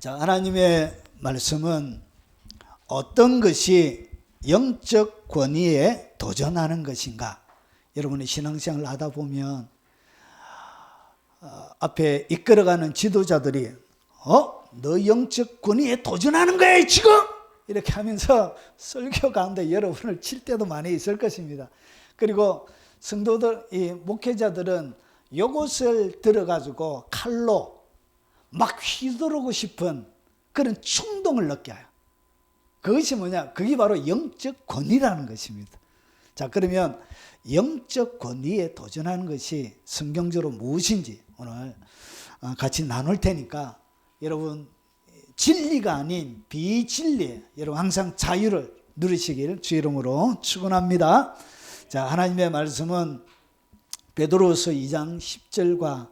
자, 하나님의 말씀은 어떤 것이 영적 권위에 도전하는 것인가? 여러분이 신앙생활을 하다 보면 앞에 이끌어가는 지도자들이 너 영적 권위에 도전하는 거야 지금? 이렇게 하면서 설교 가운데 여러분을 칠 때도 많이 있을 것입니다. 그리고 성도들, 이 목회자들은 이것을 들어가지고 칼로 막 휘두르고 싶은 그런 충동을 느껴요. 그것이 뭐냐? 그게 바로 영적 권위라는 것입니다. 자, 그러면 영적 권위에 도전하는 것이 성경적으로 무엇인지 오늘 같이 나눌 테니까 여러분 진리가 아닌 비진리에 여러분 항상 자유를 누리시길 주 이름으로 축원합니다. 자, 하나님의 말씀은 베드로서 2장 10절과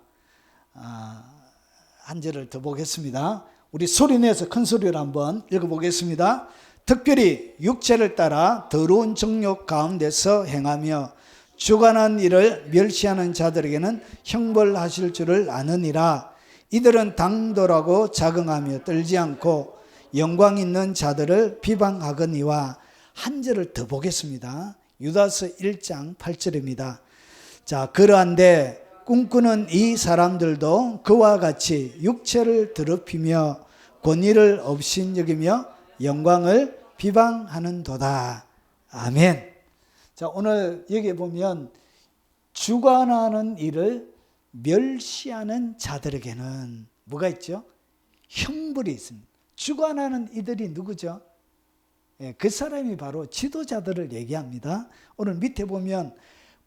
한 절을 더 보겠습니다. 우리 소리내서 큰 소리로 한번 읽어보겠습니다. 특별히 육체를 따라 더러운 정욕 가운데서 행하며 주관한 일을 멸시하는 자들에게는 형벌하실 줄을 아느니라. 이들은 당돌하고 자긍하며 떨지 않고 영광 있는 자들을 비방하거니와. 한 절을 더 보겠습니다. 유다서 1장 8절입니다. 자, 그러한데 꿈꾸는 이 사람들도 그와 같이 육체를 더럽히며 권위를 업신여기며 영광을 비방하는도다. 아멘. 자, 오늘 여기 보면 주관하는 일을 멸시하는 자들에게는 뭐가 있죠? 형벌이 있습니다. 주관하는 이들이 누구죠? 그 사람이 바로 지도자들을 얘기합니다. 오늘 밑에 보면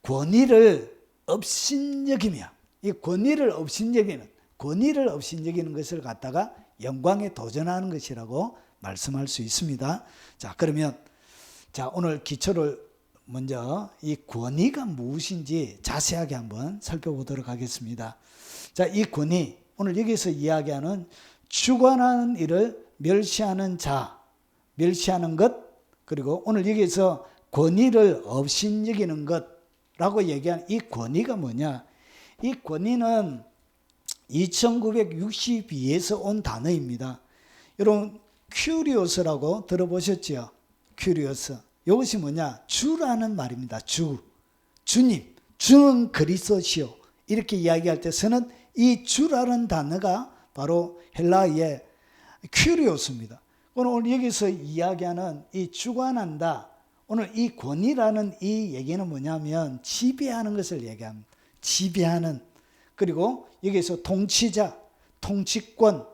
권위를 업신여기며, 이 권위를 업신여기는 것을 갖다가 영광에 도전하는 것이라고 말씀할 수 있습니다. 자, 그러면 오늘 기초를 먼저 이 권위가 무엇인지 자세하게 한번 살펴보도록 하겠습니다. 자, 이 권위, 오늘 여기서 이야기하는 주관하는 일을 멸시하는 자, 멸시하는 것, 그리고 오늘 여기서 권위를 업신여기는 것라고 얘기하는 이 권위가 뭐냐? 이 권위는 2962에서 온 단어입니다. 여러분 큐리오스라고 들어보셨죠? 큐리오스. 이것이 뭐냐? 주라는 말입니다. 주님, 주는 그리스도시요. 이렇게 이야기할 때서는 이 주라는 단어가 바로 헬라어의 큐리오스입니다. 오늘 여기서 이야기하는 이 주관한다. 오늘 이 권위라는 이 얘기는 뭐냐면 지배하는 것을 얘기합니다. 지배하는. 그리고 여기서 통치자, 통치권,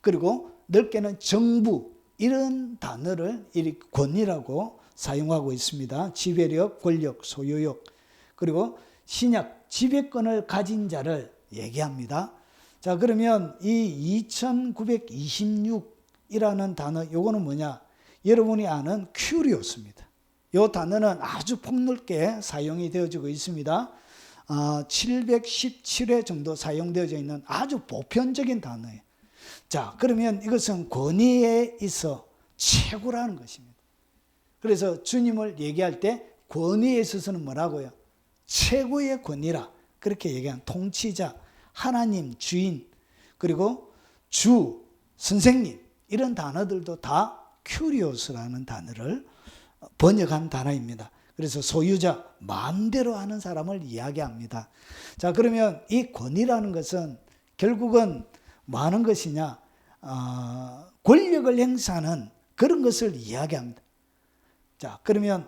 그리고 넓게는 정부, 이런 단어를 이 권위라고 사용하고 있습니다. 지배력, 권력, 소유욕, 그리고 신약, 지배권을 가진 자를 얘기합니다. 자, 그러면 이 2926이라는 단어, 요거는 뭐냐? 여러분이 아는 큐리오스입니다. 이 단어는 아주 폭넓게 사용이 되어지고 있습니다. 717회 정도 사용되어져 있는 아주 보편적인 단어예요. 자, 그러면 이것은 권위에 있어 최고라는 것입니다. 그래서 주님을 얘기할 때 권위에 있어서는 뭐라고요? 최고의 권위라. 그렇게 얘기한 통치자, 하나님, 주인, 그리고 주, 선생님, 이런 단어들도 다 큐리오스라는 단어를 번역한 단어입니다. 그래서 소유자, 마음대로 하는 사람을 이야기합니다. 자, 그러면 이 권위라는 것은 결국은 뭐 하는 것이냐? 권력을 행사하는 그런 것을 이야기합니다. 자, 그러면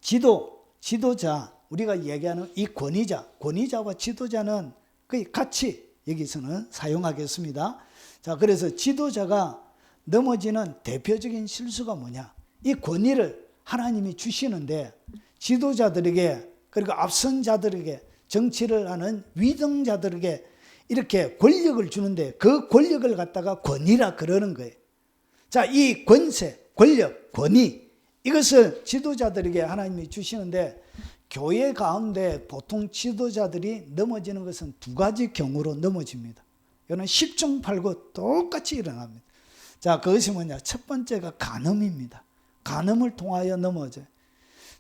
지도자, 우리가 이야기하는 이 권위자와 지도자는 거의 같이 여기서는 사용하겠습니다. 자, 그래서 지도자가 넘어지는 대표적인 실수가 뭐냐? 이 권위를 하나님이 주시는데 지도자들에게, 그리고 앞선 자들에게, 정치를 하는 위정자들에게 이렇게 권력을 주는데 그 권력을 갖다가 권위라 그러는 거예요. 자, 이 권세, 권력, 권위, 이것을 지도자들에게 하나님이 주시는데 교회 가운데 보통 지도자들이 넘어지는 것은 두 가지 경우로 넘어집니다. 이거는 십중팔구 똑같이 일어납니다. 자, 그것이 뭐냐? 첫 번째가 간음입니다. 간음을 통하여 넘어져요.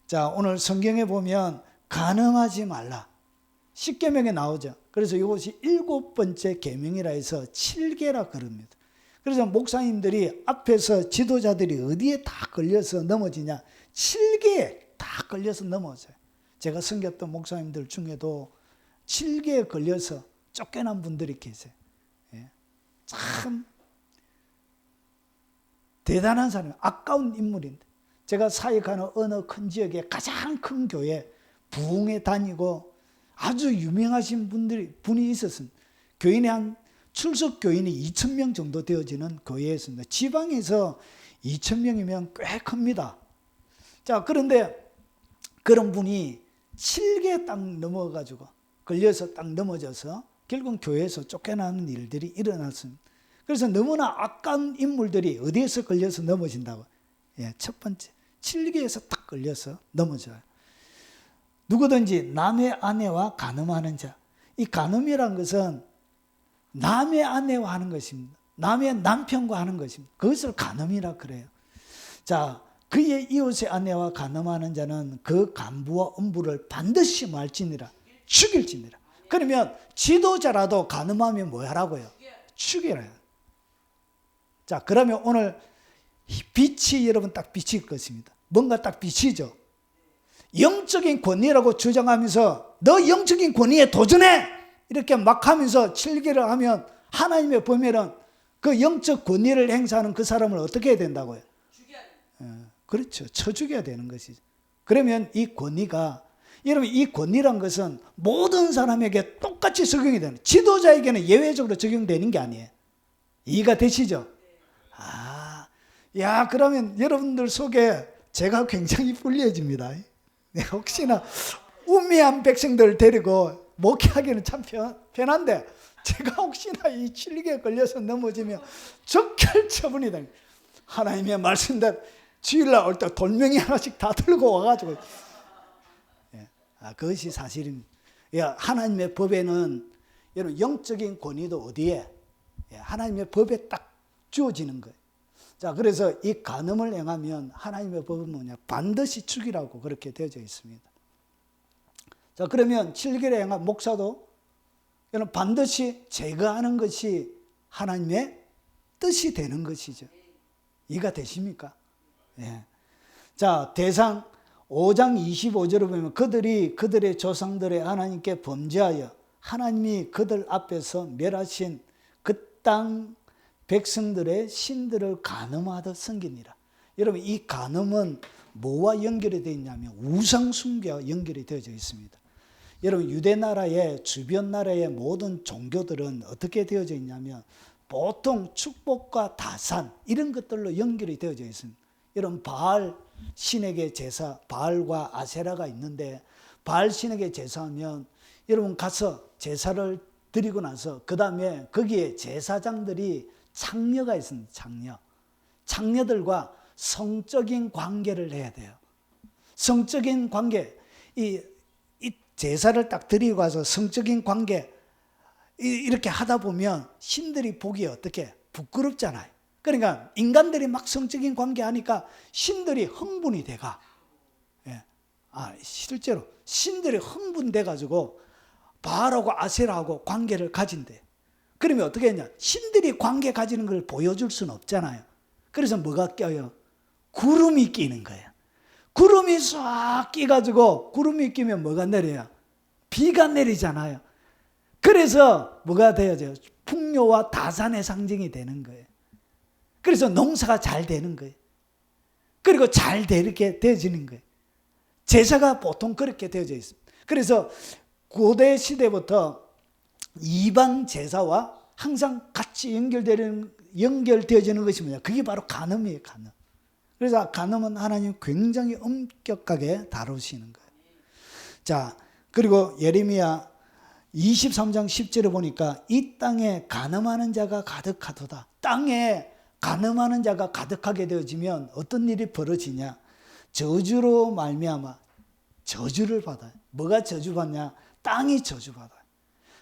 자, 오늘 성경에 보면 간음하지 말라. 10계명에 나오죠. 그래서 이것이 7번째 계명이라 해서 7계라 그럽니다. 그래서 목사님들이 앞에서 지도자들이 어디에 다 걸려서 넘어지냐? 칠개에 다 걸려서 넘어져요. 제가 섬겼던 목사님들 중에도 칠개에 걸려서 쫓겨난 분들이 계세요. 예. 참 대단한 사람, 아까운 인물인데, 제가 사역하는 어느 큰 지역의 가장 큰 교회 부흥에 다니고 아주 유명하신 분이 있었습니다. 교인의 한 출석 교인이 2,000명 정도 되어지는 교회였습니다. 지방에서 2,000명이면 꽤 큽니다. 자, 그런데 그런 분이 7개 딱 넘어가지고 걸려서 딱 넘어져서 결국 교회에서 쫓겨나는 일들이 일어났습니다. 그래서 너무나 악한 인물들이 어디에서 걸려서 넘어진다고? 예, 첫 번째 7개에서 딱 걸려서 넘어져요. 누구든지 남의 아내와 간음하는 자. 이 간음이란 것은 남의 아내와 하는 것입니다. 남의 남편과 하는 것입니다. 그것을 간음이라 그래요. 자, 그의 이웃의 아내와 간음하는 자는 그 간부와 음부를 반드시 말지니라. 죽일지니라. 그러면 지도자라도 간음하면 뭐 하라고요? 죽이라. 자, 그러면 오늘 빛이 여러분 딱 비칠 것입니다. 뭔가 딱 비치죠. 영적인 권위라고 주장하면서 너 영적인 권위에 도전해! 이렇게 막 하면서 7개를 하면 하나님의 범위는 그 영적 권위를 행사하는 그 사람을 어떻게 해야 된다고요? 그렇죠. 쳐 죽여야 되는 것이죠. 그러면 이 권위가, 여러분 이 권위란 것은 모든 사람에게 똑같이 적용이 되는, 지도자에게는 예외적으로 적용되는 게 아니에요. 이해가 되시죠? 야, 그러면 여러분들 속에 제가 굉장히 불리해집니다. 내가 혹시나 우매한 백성들을 데리고 목회하기는 참 편한데, 제가 혹시나 이 7개에 걸려서 넘어지면 적결 처분이 됩니다. 하나님의 말씀대로 주일날 올 때 돌멩이 하나씩 다 들고 와가지고, 그것이 사실입니다. 하나님의 법에는 여러분 영적인 권위도 어디에? 하나님의 법에 딱 주어지는 거예요. 자, 그래서 이 간음을 행하면 하나님의 법은 뭐냐? 반드시 죽이라고 그렇게 되어져 있습니다. 자, 그러면 7개를 행한 목사도 여러분 반드시 제거하는 것이 하나님의 뜻이 되는 것이죠. 이해가 되십니까? 예. 자, 대상 5장 25절을 보면 그들이 그들의 조상들의 하나님께 범죄하여 하나님이 그들 앞에서 멸하신 그 땅 백성들의 신들을 간음하듯 섬기니라. 여러분 이 간음은 뭐와 연결이 되어 있냐면 우상 숭배와 연결이 되어져 있습니다. 여러분 유대 나라의 주변 나라의 모든 종교들은 어떻게 되어져 있냐면 보통 축복과 다산 이런 것들로 연결이 되어져 있습니다. 여러분 바알 신에게 제사, 바알과 아세라가 있는데 바알 신에게 제사하면 여러분 가서 제사를 드리고 나서 그 다음에 거기에 제사장들이 창녀가 있습니다. 창녀들과 성적인 관계를 해야 돼요. 성적인 관계, 이 제사를 딱 드리고 와서 성적인 관계 이렇게 하다 보면 신들이 보기에 어떻게 부끄럽잖아요. 그러니까 인간들이 막 성적인 관계 하니까 신들이 흥분이 돼가. 실제로 신들이 흥분돼 가지고 바알하고 아세라하고 관계를 가진대. 그러면 어떻게 했냐? 신들이 관계 가지는 걸 보여줄 수는 없잖아요. 그래서 뭐가 껴요? 구름이 끼는 거예요. 구름이 싹 끼가지고 구름이 끼면 뭐가 내려요? 비가 내리잖아요. 그래서 뭐가 되어져요? 풍요와 다산의 상징이 되는 거예요. 그래서 농사가 잘 되는 거예요. 그리고 잘 되게 되어지는 거예요. 제사가 보통 그렇게 되어져 있습니다. 그래서 고대 시대부터 이방 제사와 항상 같이 연결되어지는 것이 뭐냐? 그게 바로 간음이에요, 간음. 그래서 간음은 하나님 굉장히 엄격하게 다루시는 거예요. 자, 그리고 예레미야 23장 10절에 보니까 이 땅에 간음하는 자가 가득하도다. 땅에 간음하는 자가 가득하게 되어지면 어떤 일이 벌어지냐? 저주로 말미암아 저주를 받아요. 뭐가 저주받냐? 땅이 저주받아요.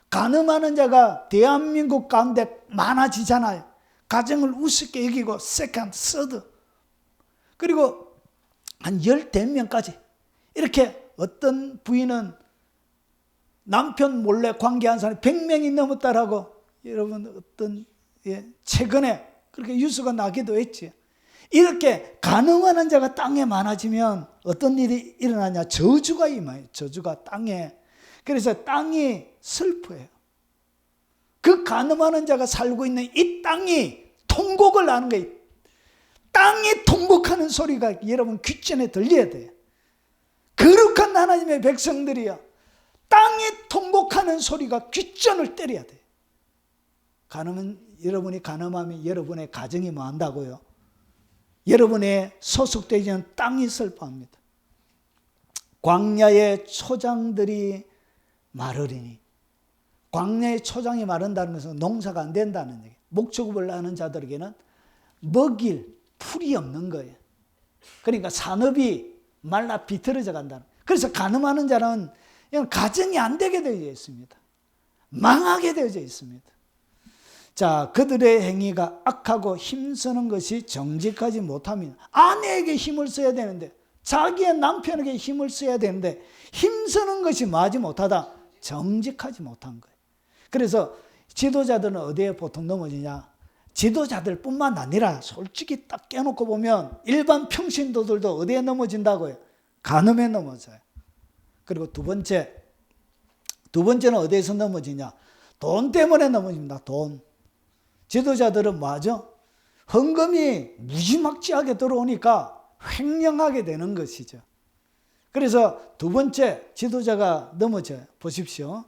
간음하는 자가 대한민국 가운데 많아지잖아요. 가정을 우습게 여기고 세컨드, 서드 그리고 한 10대명까지 이렇게 어떤 부인은 남편 몰래 관계한 사람이 100명이 넘었다라고 여러분 어떤 최근에 그렇게 유수가 나기도 했지. 이렇게 간음하는 자가 땅에 많아지면 어떤 일이 일어나냐? 저주가 임해요. 저주가 땅에. 그래서 땅이 슬퍼해요. 그 간음하는 자가 살고 있는 이 땅이 통곡을 하는 거예요. 땅이 통곡하는 소리가 여러분 귓전에 들려야 돼요. 거룩한 하나님의 백성들이요, 땅이 통곡하는 소리가 귓전을 때려야 돼요. 여러분이 간음하면 여러분의 가정이 뭐 한다고요? 여러분의 소속되지 않은 땅이 슬퍼합니다. 광야의 초장들이 마르리니. 광야의 초장이 마른다는 것은 농사가 안 된다는 얘기예요. 목축업을 하는 자들에게는 먹일 풀이 없는 거예요. 그러니까 산업이 말라 비틀어져 간다는 거예요. 그래서 간음하는 자는 가정이 안 되게 되어 있습니다. 망하게 되어져 있습니다. 자, 그들의 행위가 악하고 힘쓰는 것이 정직하지 못하면, 아내에게 힘을 써야 되는데, 자기의 남편에게 힘을 써야 되는데 힘쓰는 것이 마지 못하다, 정직하지 못한 거예요. 그래서 지도자들은 어디에 보통 넘어지냐? 지도자들 뿐만 아니라 솔직히 딱 깨놓고 보면 일반 평신도들도 어디에 넘어진다고요? 간음에 넘어져요. 그리고 두 번째는 어디에서 넘어지냐? 돈 때문에 넘어집니다. 돈. 지도자들은 뭐하죠? 헌금이 무지막지하게 들어오니까 횡령하게 되는 것이죠. 그래서 두 번째 지도자가 넘어져요. 보십시오.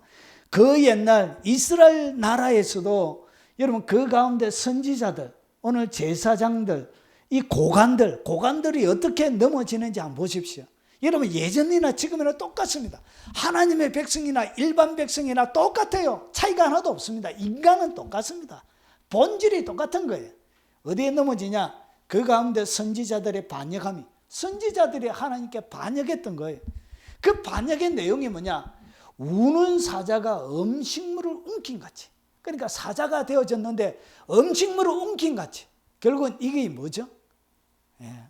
그 옛날 이스라엘 나라에서도 여러분 그 가운데 선지자들, 오늘 제사장들, 이 고관들이 어떻게 넘어지는지 한번 보십시오. 여러분 예전이나 지금이나 똑같습니다. 하나님의 백성이나 일반 백성이나 똑같아요. 차이가 하나도 없습니다. 인간은 똑같습니다. 본질이 똑같은 거예요. 어디에 넘어지냐? 그 가운데 선지자들의 반역함이, 선지자들이 하나님께 반역했던 거예요. 그 반역의 내용이 뭐냐? 우는 사자가 음식물을 움킨 같이. 그러니까 사자가 되어졌는데 음식물을 움킨 같이. 결국은 이게 뭐죠?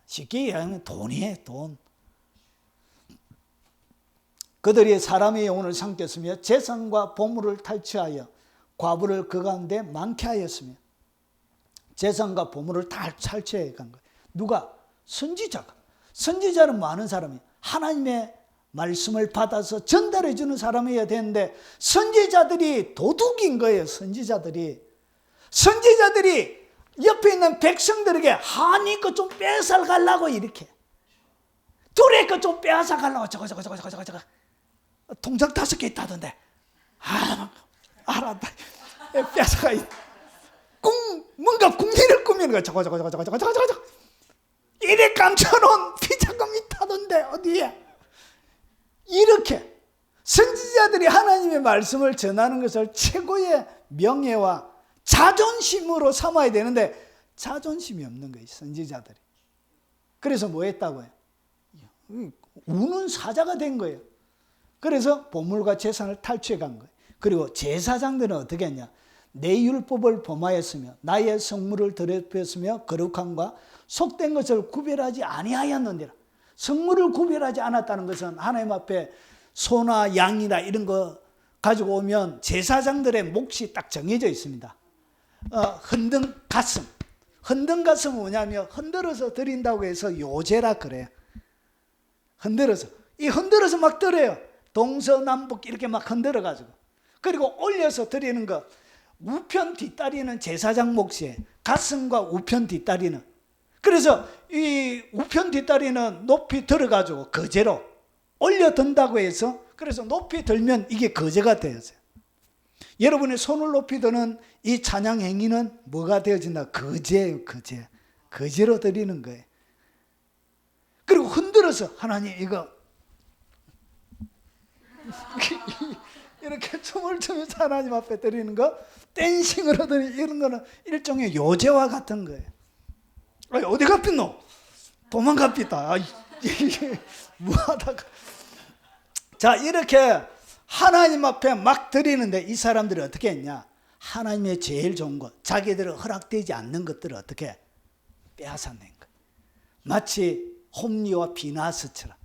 쉽게 얘기하면 돈이에요. 돈. 그들이 사람의 영혼을 삼켰으며 재산과 보물을 탈취하여 과부를 그 가운데 많게 하였으며, 재산과 보물을 다 탈취해 간 거예요. 누가? 선지자가. 선지자는 많은 사람이 하나님의 말씀을 받아서 전달해 주는 사람이어야 되는데 선지자들이 도둑인 거예요. 선지자들이 옆에 있는 백성들에게 하니 거 좀 뺏어 가려고 이렇게, 둘의 거 좀 빼앗아 가려고 저거 통장 5개 있다던데, 알았다, 뺏어가. 뭔가 국민을 꾸미는 거야. 저거 이래 감춰놓은 비자금 있다던데 어디에. 이렇게 선지자들이 하나님의 말씀을 전하는 것을 최고의 명예와 자존심으로 삼아야 되는데 자존심이 없는 거예요, 선지자들이. 그래서 뭐 했다고요? 우는 사자가 된 거예요. 그래서 보물과 재산을 탈취해 간 거예요. 그리고 제사장들은 어떻게 했냐? 내 율법을 범하였으며 나의 성물을 더럽혔으며 거룩함과 속된 것을 구별하지 아니하였느니라. 성물을 구별하지 않았다는 것은 하나님 앞에 소나 양이나 이런 거 가지고 오면 제사장들의 몫이 딱 정해져 있습니다. 흔든 가슴. 흔든 가슴은 뭐냐면 흔들어서 드린다고 해서 요제라 그래요. 흔들어서 막 드려요. 동서남북 이렇게 막 흔들어가지고. 그리고 올려서 드리는 거. 우편 뒷다리는 제사장 몫이에요. 가슴과 우편 뒷다리는. 그래서 이 우편 뒷다리는 높이 들어가지고 거제로 올려 든다고 해서, 그래서 높이 들면 이게 거제가 되어져요. 여러분의 손을 높이 드는 이 찬양 행위는 뭐가 되어진다? 거제예요. 거제로 드리는 거예요. 그리고 흔들어서 하나님 이거 이렇게 춤을 추면서 하나님 앞에 드리는 거, 댄싱으로 드리는 이런 거는 일종의 요제와 같은 거예요. 어디 갔겠노? 도망갑니다. 이게 뭐하다가. 자, 이렇게 하나님 앞에 막 드리는데 이 사람들이 어떻게 했냐? 하나님의 제일 좋은 것, 자기들은 허락되지 않는 것들을 어떻게 빼앗아낸 거예요. 마치 홈리와 비나스처럼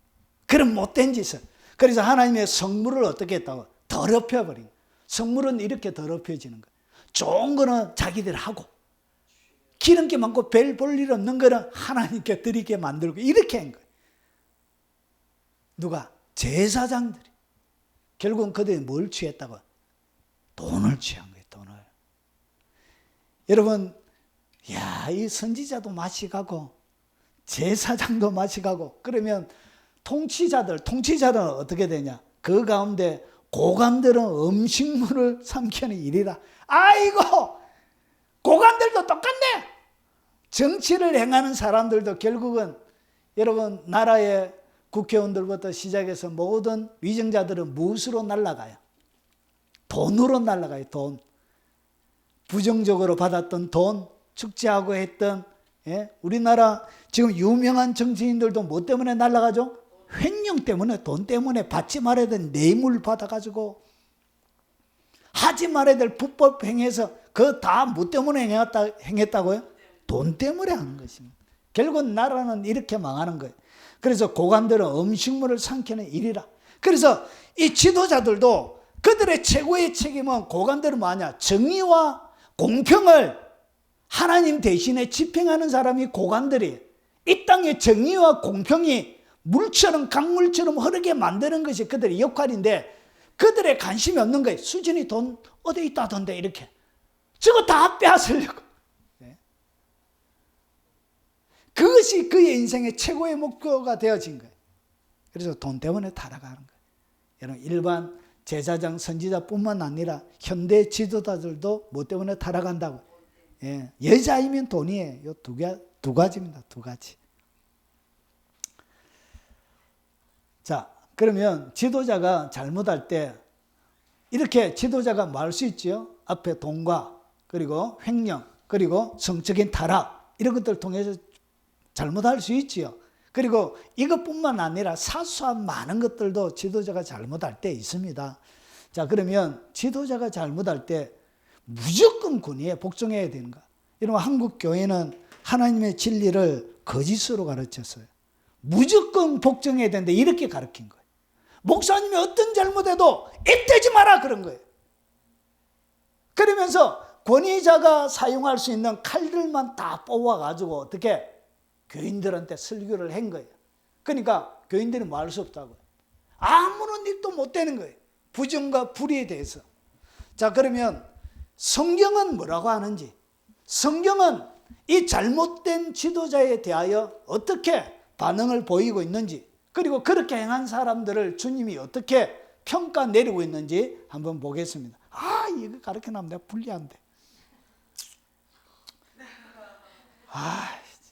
그런 못된 짓을. 그래서 하나님의 성물을 어떻게 했다고? 더럽혀버린 거예요. 성물은 이렇게 더럽혀지는 거예요. 좋은 거는 자기들 하고, 기름기 많고 별 볼 일 없는 거는 하나님께 드리게 만들고 이렇게 한 거예요. 누가? 제사장들이. 결국은 그들이 뭘 취했다고? 돈을 취한 거예요. 돈을. 여러분, 이 선지자도 맛이 가고 제사장도 맛이 가고 그러면 통치자들은 어떻게 되냐? 그 가운데 고관들은 음식물을 삼키는 일이라. 아이고, 고관들도 똑같네. 정치를 행하는 사람들도 결국은 여러분 나라의 국회의원들부터 시작해서 모든 위정자들은 무엇으로 날아가요? 돈으로 날아가요. 돈. 부정적으로 받았던 돈, 축제하고 했던, 우리나라 지금 유명한 정치인들도 뭐 때문에 날아가죠? 횡령 때문에, 돈 때문에 받지 말아야 될 뇌물 받아가지고 하지 말아야 될 불법 행해서 그거 다 뭐 때문에 행했다고요? 돈 때문에 하는 것입니다. 결국 나라는 이렇게 망하는 거예요. 그래서 고관들은 음식물을 삼키는 일이라. 그래서 이 지도자들도 그들의 최고의 책임은 고관들은 뭐하냐? 정의와 공평을 하나님 대신에 집행하는 사람이 고관들이에요. 이 땅의 정의와 공평이 물처럼 강물처럼 흐르게 만드는 것이 그들의 역할인데 그들의 관심이 없는 거예요. 수진이 돈 어디 있다던데 이렇게. 저거 다 빼앗으려고. 그것이 그의 인생의 최고의 목표가 되어진 거예요. 그래서 돈 때문에 타락하는 거예요. 여러분, 일반 제사장, 선지자뿐만 아니라 현대 지도자들도 뭐 때문에 타락한다고? 여자이면 돈이에요. 두 가지입니다. 두 가지. 자, 그러면 지도자가 잘못할 때 이렇게 지도자가 말할 수 있죠. 앞에 돈과 그리고 횡령 그리고 성적인 타락 이런 것들을 통해서 잘못할 수 있지요. 그리고 이것뿐만 아니라 사소한 많은 것들도 지도자가 잘못할 때 있습니다. 자, 그러면 지도자가 잘못할 때 무조건 권위에 복종해야 되는가? 여러분, 한국 교회는 하나님의 진리를 거짓으로 가르쳤어요. 무조건 복종해야 되는데 이렇게 가르친 거예요. 목사님이 어떤 잘못해도 입대지 마라 그런 거예요. 그러면서 권위자가 사용할 수 있는 칼들만 다 뽑아가지고 어떻게 교인들한테 설교를 한 거예요. 그러니까 교인들이 뭐 할 수 없다고요. 아무런 일도 못 되는 거예요. 부정과 불의에 대해서. 자, 그러면 성경은 뭐라고 하는지, 성경은 이 잘못된 지도자에 대하여 어떻게 반응을 보이고 있는지, 그리고 그렇게 행한 사람들을 주님이 어떻게 평가 내리고 있는지 한번 보겠습니다. 이거 가르쳐놓으면 내가 불리한데.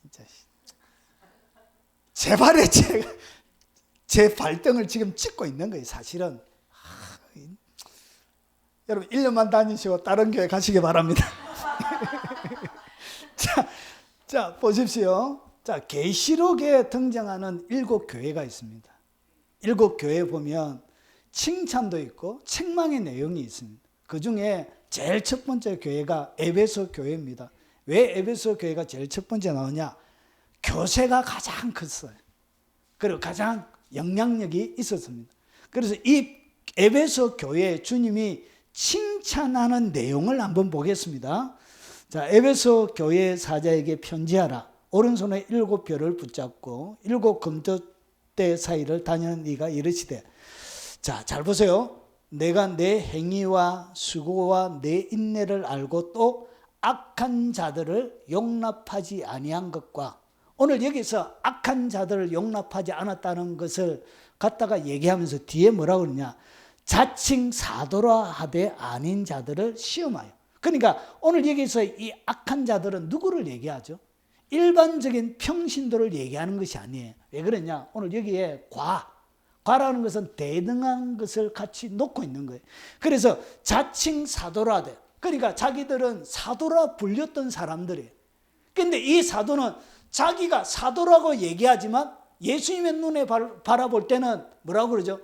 진짜. 제 발에 제 발등을 지금 찍고 있는 거예요, 사실은. 여러분, 1년만 다니시고 다른 교회 가시기 바랍니다. 자, 보십시오. 자, 계시록에 등장하는 7교회가 있습니다. 7교회에 보면 칭찬도 있고 책망의 내용이 있습니다. 그 중에 제일 첫 번째 교회가 에베소 교회입니다. 왜 에베소 교회가 제일 첫 번째 나오냐? 교세가 가장 컸어요. 그리고 가장 영향력이 있었습니다. 그래서 이 에베소 교회에 주님이 칭찬하는 내용을 한번 보겠습니다. 자, 에베소 교회 사자에게 편지하라. 오른손에 7별을 붙잡고 7 금토대 사이를 다니는 네가 이르시되. 자, 잘 보세요. 내가 내 행위와 수고와 내 인내를 알고 또 악한 자들을 용납하지 아니한 것과, 오늘 여기서 악한 자들을 용납하지 않았다는 것을 갖다가 얘기하면서 뒤에 뭐라고 그러냐? 자칭 사도라 하되 아닌 자들을 시험하여. 그러니까 오늘 여기서 이 악한 자들은 누구를 얘기하죠? 일반적인 평신도를 얘기하는 것이 아니에요. 왜 그러냐? 오늘 여기에 과라는 것은 대등한 것을 같이 놓고 있는 거예요. 그래서 자칭 사도라 하되, 그러니까 자기들은 사도라 불렸던 사람들이에요. 그런데 이 사도는 자기가 사도라고 얘기하지만 예수님의 눈에 바라볼 때는 뭐라고 그러죠?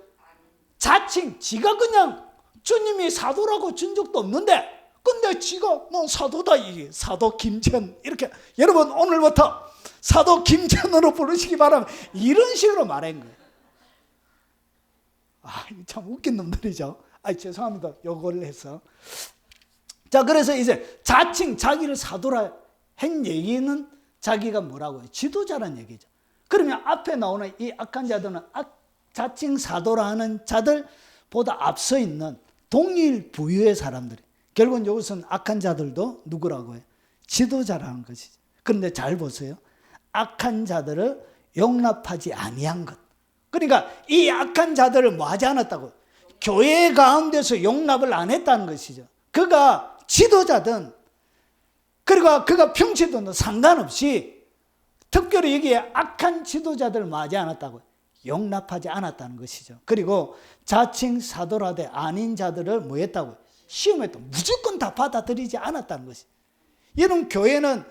자칭, 지가 그냥 주님이 사도라고 준 적도 없는데, 근데 지가 너 사도다, 이게 사도 김천 이렇게. 여러분, 오늘부터 사도 김천으로 부르시기 바랍니다. 이런 식으로 말한 거예요. 참 웃긴 놈들이죠. 죄송합니다. 요걸 해서. 자, 그래서 이제 자칭 자기를 사도라 한 얘기는 자기가 뭐라고 해요? 지도자란 얘기죠. 그러면 앞에 나오는 이 악한 자들은 자칭 사도라 하는 자들보다 앞서 있는 동일 부류의 사람들이, 결국은 이것은 악한 자들도 누구라고 해요? 지도자라는 것이죠. 그런데 잘 보세요. 악한 자들을 용납하지 아니한 것. 그러니까 이 악한 자들을 뭐 하지 않았다고요? 교회 가운데서 용납을 안 했다는 것이죠. 그가 지도자든 그리고 그가 평치든 상관없이 특별히 여기에 악한 지도자들을 뭐 하지 않았다고요? 용납하지 않았다는 것이죠. 그리고 자칭 사도라되 아닌 자들을 뭐 했다고요? 시험했다. 무조건 다 받아들이지 않았다는 것이죠. 이런 교회는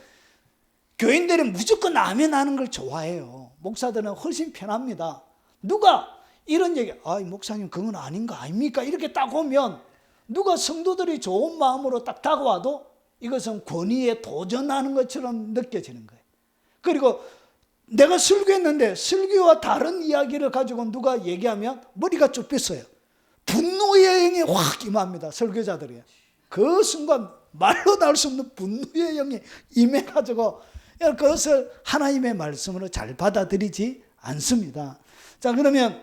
교인들이 무조건 아멘 하는 걸 좋아해요. 목사들은 훨씬 편합니다. 누가 이런 얘기, 목사님 그건 아닌 거 아닙니까? 이렇게 딱 오면 누가 성도들이 좋은 마음으로 딱 다가와도 이것은 권위에 도전하는 것처럼 느껴지는 거예요. 그리고 내가 설교했는데 설교와 다른 이야기를 가지고 누가 얘기하면 머리가 좁혔어요. 분노의 영이 확 임합니다. 설교자들이. 그 순간 말로 나올 수 없는 분노의 영이 임해가지고 그것을 하나님의 말씀으로 잘 받아들이지 않습니다. 자, 그러면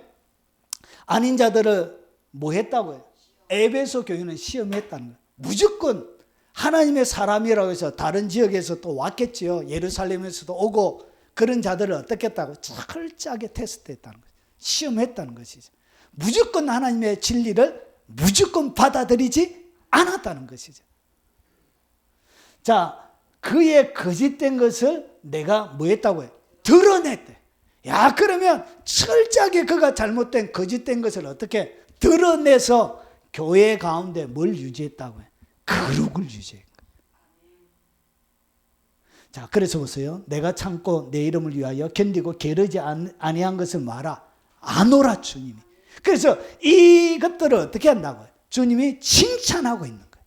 아닌 자들을 뭐 했다고요? 에베소 교회는 시험했다는 거예요. 무조건 하나님의 사람이라고 해서 다른 지역에서 또 왔겠지요. 예루살렘에서도 오고 그런 자들을 어떻게 했다고? 철저하게 테스트했다는 거죠. 시험했다는 것이죠. 무조건 하나님의 진리를 무조건 받아들이지 않았다는 것이죠. 자, 그의 거짓된 것을 내가 뭐 했다고 해요? 드러냈대. 야, 그러면 철저하게 그가 잘못된 거짓된 것을 어떻게 드러내서 교회 가운데 뭘 유지했다고 해요? 거룩을 유지했고. 자, 그래서 보세요. 내가 참고 내 이름을 위하여 견디고 게으르지 아니한 것을 말아. 아노라 주님이. 그래서 이것들을 어떻게 한다고요? 주님이 칭찬하고 있는 거예요.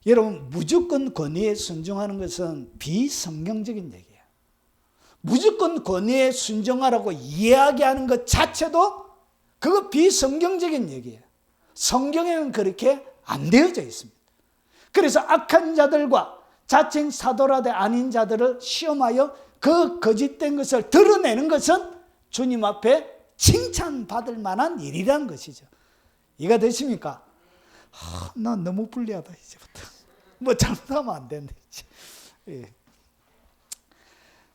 여러분, 무조건 권위에 순종하는 것은 비성경적인 얘기예요. 무조건 권위에 순종하라고 이야기하는 것 자체도 그거 비성경적인 얘기예요. 성경에는 그렇게 안 되어져 있습니다. 그래서 악한 자들과 자칭 사도라되 아닌 자들을 시험하여 그 거짓된 것을 드러내는 것은 주님 앞에 칭찬받을 만한 일이라는 것이죠. 이해가 되십니까? 난 너무 불리하다 이제부터. 뭐 잘못하면 안 된다 이제. 예.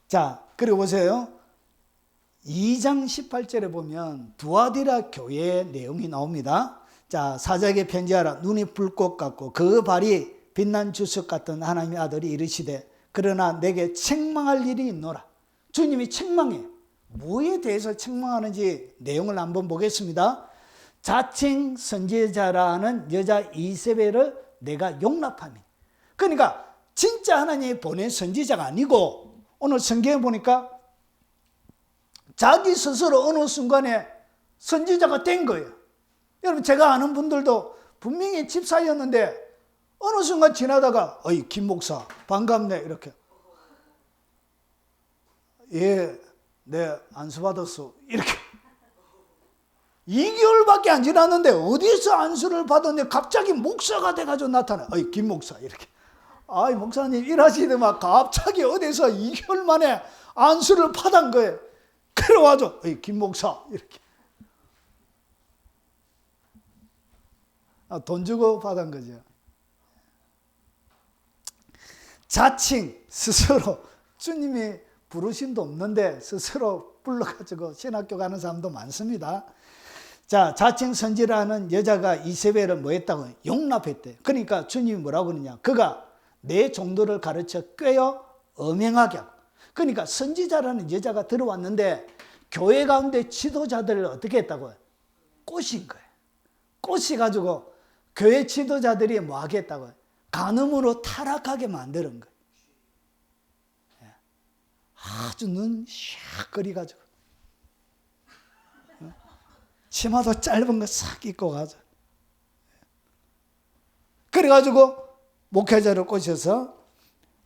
자, 그리고 보세요. 2장 18절에 보면 두아디라 교회의 내용이 나옵니다. 자, 사자에게 편지하라. 눈이 불꽃 같고 그 발이 빛난 주석 같은 하나님의 아들이 이르시되 그러나 내게 책망할 일이 있노라. 주님이 책망해요. 뭐에 대해서 책망하는지 내용을 한번 보겠습니다. 자칭 선지자라는 여자 이세벨을 내가 용납함이. 그러니까 진짜 하나님이 보낸 선지자가 아니고 오늘 성경에 보니까 자기 스스로 어느 순간에 선지자가 된 거예요. 여러분, 제가 아는 분들도 분명히 집사였는데 어느 순간 지나다가 어이 김 목사 반갑네 이렇게. 예, 네 안수 받았어 이렇게. 2개월밖에 안 지났는데 어디서 안수를 받았는데 갑자기 목사가 돼가지고 나타나. 어이 김 목사 이렇게. 아이 목사님 일하시더만 갑자기 어디서 2개월 만에 안수를 받은 거예요. 그래가지고 어이 김 목사 이렇게. 돈 주고 받은 거죠. 자칭 스스로 주님이 부르심도 없는데 스스로 불러가지고 신학교 가는 사람도 많습니다. 자, 자칭 선지라는 여자가 이세벨을 뭐 했다고? 용납했대. 그러니까 주님이 뭐라고 그러냐? 그가 내 종도를 가르쳐 꿰어 엄행하게 하고. 그러니까 선지자라는 여자가 들어왔는데 교회 가운데 지도자들을 어떻게 했다고요? 꼬신 거예요. 꼬시가지고 교회 지도자들이 뭐 하겠다고요? 간음으로 타락하게 만드는 거예요. 아주 눈 샥 그리가지고 치마도 짧은 거 싹 입고 가죠. 그래가지고 목회자를 꼬셔서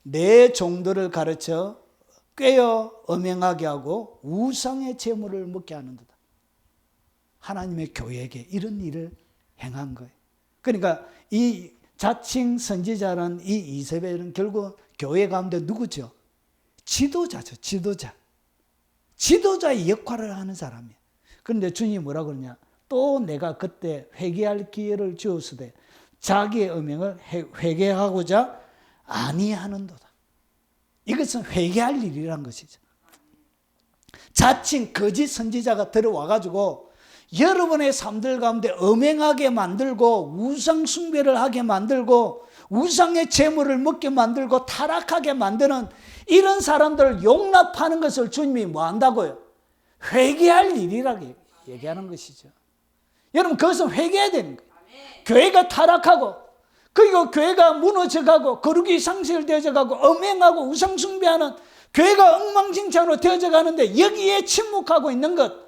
내 종들을 가르쳐 꿰어 엄행하게 하고 우상의 제물을 먹게 하는 듯. 하나님의 교회에게 이런 일을 행한 거예요. 그러니까 이 자칭 선지자는 이 이세벨은 결국 교회 가운데 누구죠? 지도자죠. 지도자의 역할을 하는 사람이에요. 그런데 주님이 뭐라고 그러냐? 또 내가 그때 회개할 기회를 주었으되 자기의 음행을 회개하고자 아니하는도다. 이것은 회개할 일이란 것이죠. 자칭 거짓 선지자가 들어와가지고 여러분의 삶들 가운데 음행하게 만들고 우상 숭배를 하게 만들고 우상의 재물을 먹게 만들고 타락하게 만드는 이런 사람들을 용납하는 것을 주님이 뭐 한다고요? 회개할 일이라고 얘기하는 것이죠. 여러분 그것은 회개해야 되는 거예요. 교회가 타락하고 그리고 교회가 무너져가고 거룩이 상실되어져가고 음행하고 우상 숭배하는 교회가 엉망진창으로 되어져 가는데 여기에 침묵하고 있는 것.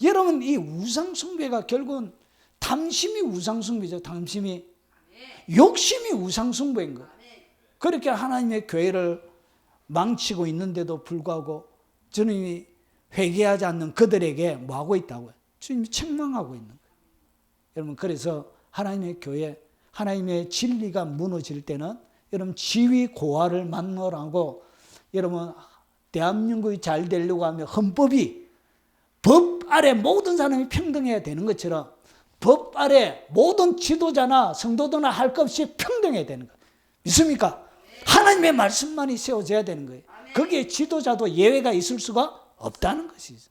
여러분 이 우상 숭배가 결국은 탐심이 우상 숭배죠. 탐심이. 욕심이 우상 숭배인 거예요. 그렇게 하나님의 교회를 망치고 있는데도 불구하고 주님이 회개하지 않는 그들에게 뭐하고 있다고요? 주님이 책망하고 있는 거예요. 여러분 그래서 하나님의 교회, 하나님의 진리가 무너질 때는 여러분 지위 고하를 만나라고 여러분 대한민국이 잘 되려고 하면 헌법이 법 아래 모든 사람이 평등해야 되는 것처럼 법 아래 모든 지도자나 성도들나 할 것 없이 평등해야 되는 거예요. 믿습니까? 하나님의 말씀만이 세워져야 되는 거예요. 거기에 지도자도 예외가 있을 수가 없다는 것이죠.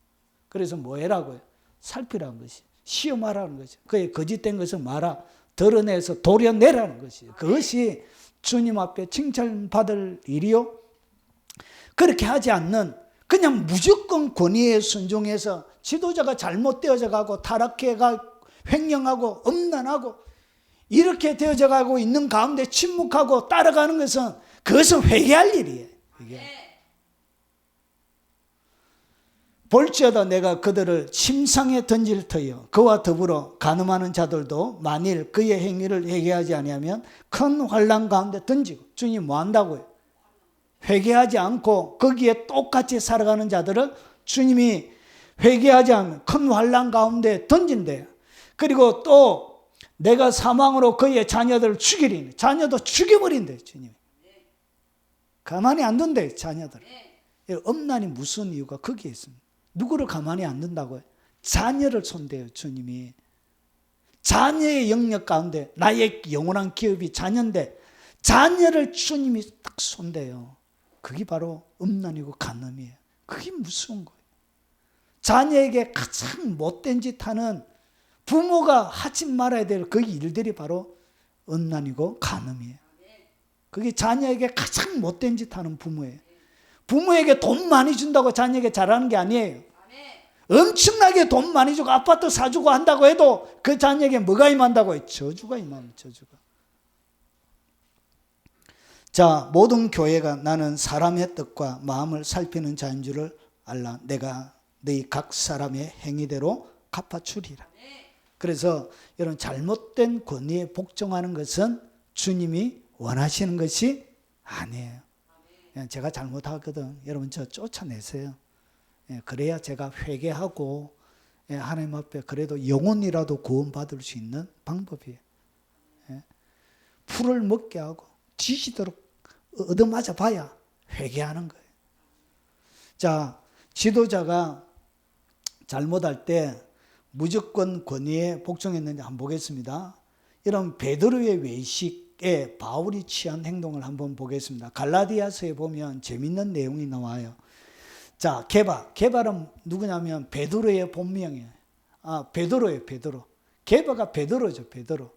그래서 뭐 해라고요? 살피라는 것이 시험하라는 것이 그의 거짓된 것을 말아 드러내서 도려내라는 것이죠. 그것이 주님 앞에 칭찬받을 일이요. 그렇게 하지 않는 그냥 무조건 권위에 순종해서 지도자가 잘못되어져 가고 타락해가 횡령하고 음란하고 이렇게 되어져 가고 있는 가운데 침묵하고 따라가는 것은 그것은 회개할 일이에요. 볼지어다 내가 그들을 침상에 던질 터이요 그와 더불어 간음하는 자들도 만일 그의 행위를 회개하지 아니하면 큰 환난 가운데 던지고 주님 뭐 한다고요? 회개하지 않고 거기에 똑같이 살아가는 자들을 주님이 회개하지 않으면 큰 환난 가운데 던진대요. 그리고 또 내가 사망으로 그의 자녀들을 죽이리니 자녀도 죽여버린대요. 주님이 가만히 안 둔대요. 자녀들 엄난이 무슨 이유가 거기에 있습니다. 누구를 가만히 안 둔다고요? 자녀를 손대요. 주님이 자녀의 영역 가운데 나의 영원한 기업이 자녀인데 자녀를 주님이 딱 손대요. 그게 바로 음란이고 간음이에요. 그게 무서운 거예요. 자녀에게 가장 못된 짓 하는 부모가 하지 말아야 될 그 일들이 바로 음란이고 간음이에요. 그게 자녀에게 가장 못된 짓 하는 부모예요. 부모에게 돈 많이 준다고 자녀에게 잘하는 게 아니에요. 엄청나게 돈 많이 주고 아파트 사주고 한다고 해도 그 자녀에게 뭐가 임한다고요? 저주가 임합니다. 저주가. 자, 모든 교회가 나는 사람의 뜻과 마음을 살피는 자인 줄을 알라. 내가 너희 각 사람의 행위대로 갚아주리라. 그래서 여러분 잘못된 권위에 복종하는 것은 주님이 원하시는 것이 아니에요. 제가 잘못하거든. 여러분 저 쫓아내세요. 그래야 제가 회개하고 하나님 앞에 그래도 영혼이라도 구원받을 수 있는 방법이에요. 풀을 먹게 하고 지지도록 얻어맞아 봐야 회개하는 거예요. 자, 지도자가 잘못할 때 무조건 권위에 복종했는지 한번 보겠습니다. 이런 베드로의 외식에 바울이 취한 행동을 한번 보겠습니다. 갈라디아서에 보면 재밌는 내용이 나와요. 자, 게바는 누구냐면 베드로의 본명이에요. 베드로예요, 베드로. 게바가 베드로죠, 베드로.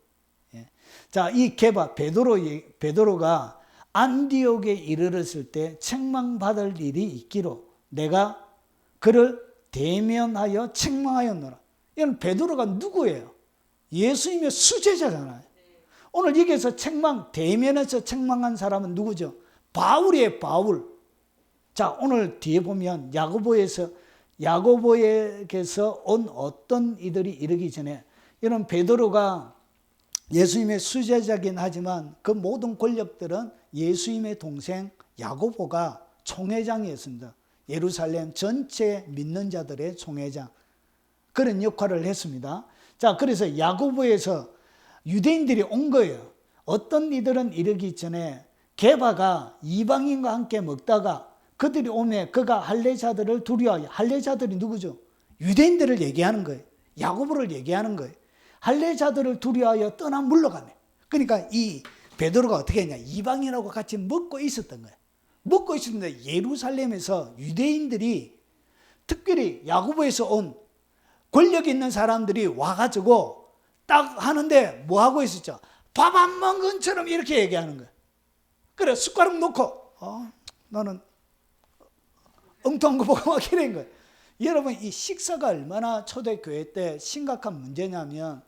자, 이 베드로가 안디옥에 이르렀을 때 책망받을 일이 있기로 내가 그를 대면하여 책망하였노라. 이건 베드로가 누구예요? 예수님의 수제자잖아요. 오늘 여기서 대면에서 책망한 사람은 누구죠? 바울이에요, 바울. 자, 오늘 뒤에 보면 야고보에게서 온 어떤 이들이 이르기 전에 이런 베드로가 예수님의 수제자긴 하지만 그 모든 권력들은 예수님의 동생 야고보가 총회장이었습니다. 예루살렘 전체 믿는 자들의 총회장. 그런 역할을 했습니다. 자, 그래서 야고보에서 유대인들이 온 거예요. 어떤 이들은 이르기 전에 게바가 이방인과 함께 먹다가 그들이 오매 그가 할례자들을 두려워하여, 할례자들이 누구죠? 유대인들을 얘기하는 거예요. 야고보를 얘기하는 거예요. 할례자들을 두려워하여 떠나 물러가네. 그러니까 이 베드로가 어떻게 했냐, 이방인하고 같이 먹고 있었던 거예요. 먹고 있었는데 예루살렘에서 유대인들이, 특별히 야고보에서 온 권력 있는 사람들이 와가지고 딱 하는데 뭐 하고 있었죠? 밥 안 먹은 것처럼 이렇게 얘기하는 거예요. 그래 숟가락 놓고 너는 엉뚱한 거 보고 막 이런 거예요. 여러분, 이 식사가 얼마나 초대교회 때 심각한 문제냐면,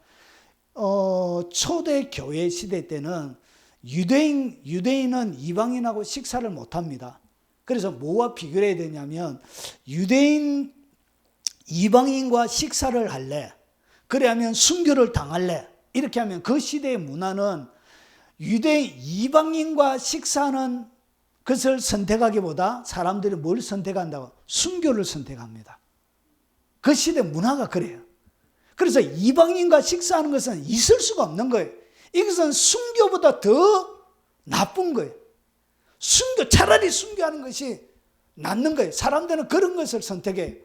초대교회 시대 때는 유대인은 이방인하고 식사를 못합니다. 그래서 뭐와 비교를 해야 되냐면, 유대인 이방인과 식사를 할래, 그래야면 순교를 당할래, 이렇게 하면 그 시대의 문화는 유대인 이방인과 식사하는 것을 선택하기보다 사람들이 뭘 선택한다고? 순교를 선택합니다. 그 시대 문화가 그래요. 그래서 이방인과 식사하는 것은 있을 수가 없는 거예요. 이것은 순교보다 더 나쁜 거예요. 차라리 순교하는 것이 낫는 거예요. 사람들은 그런 것을 선택해요.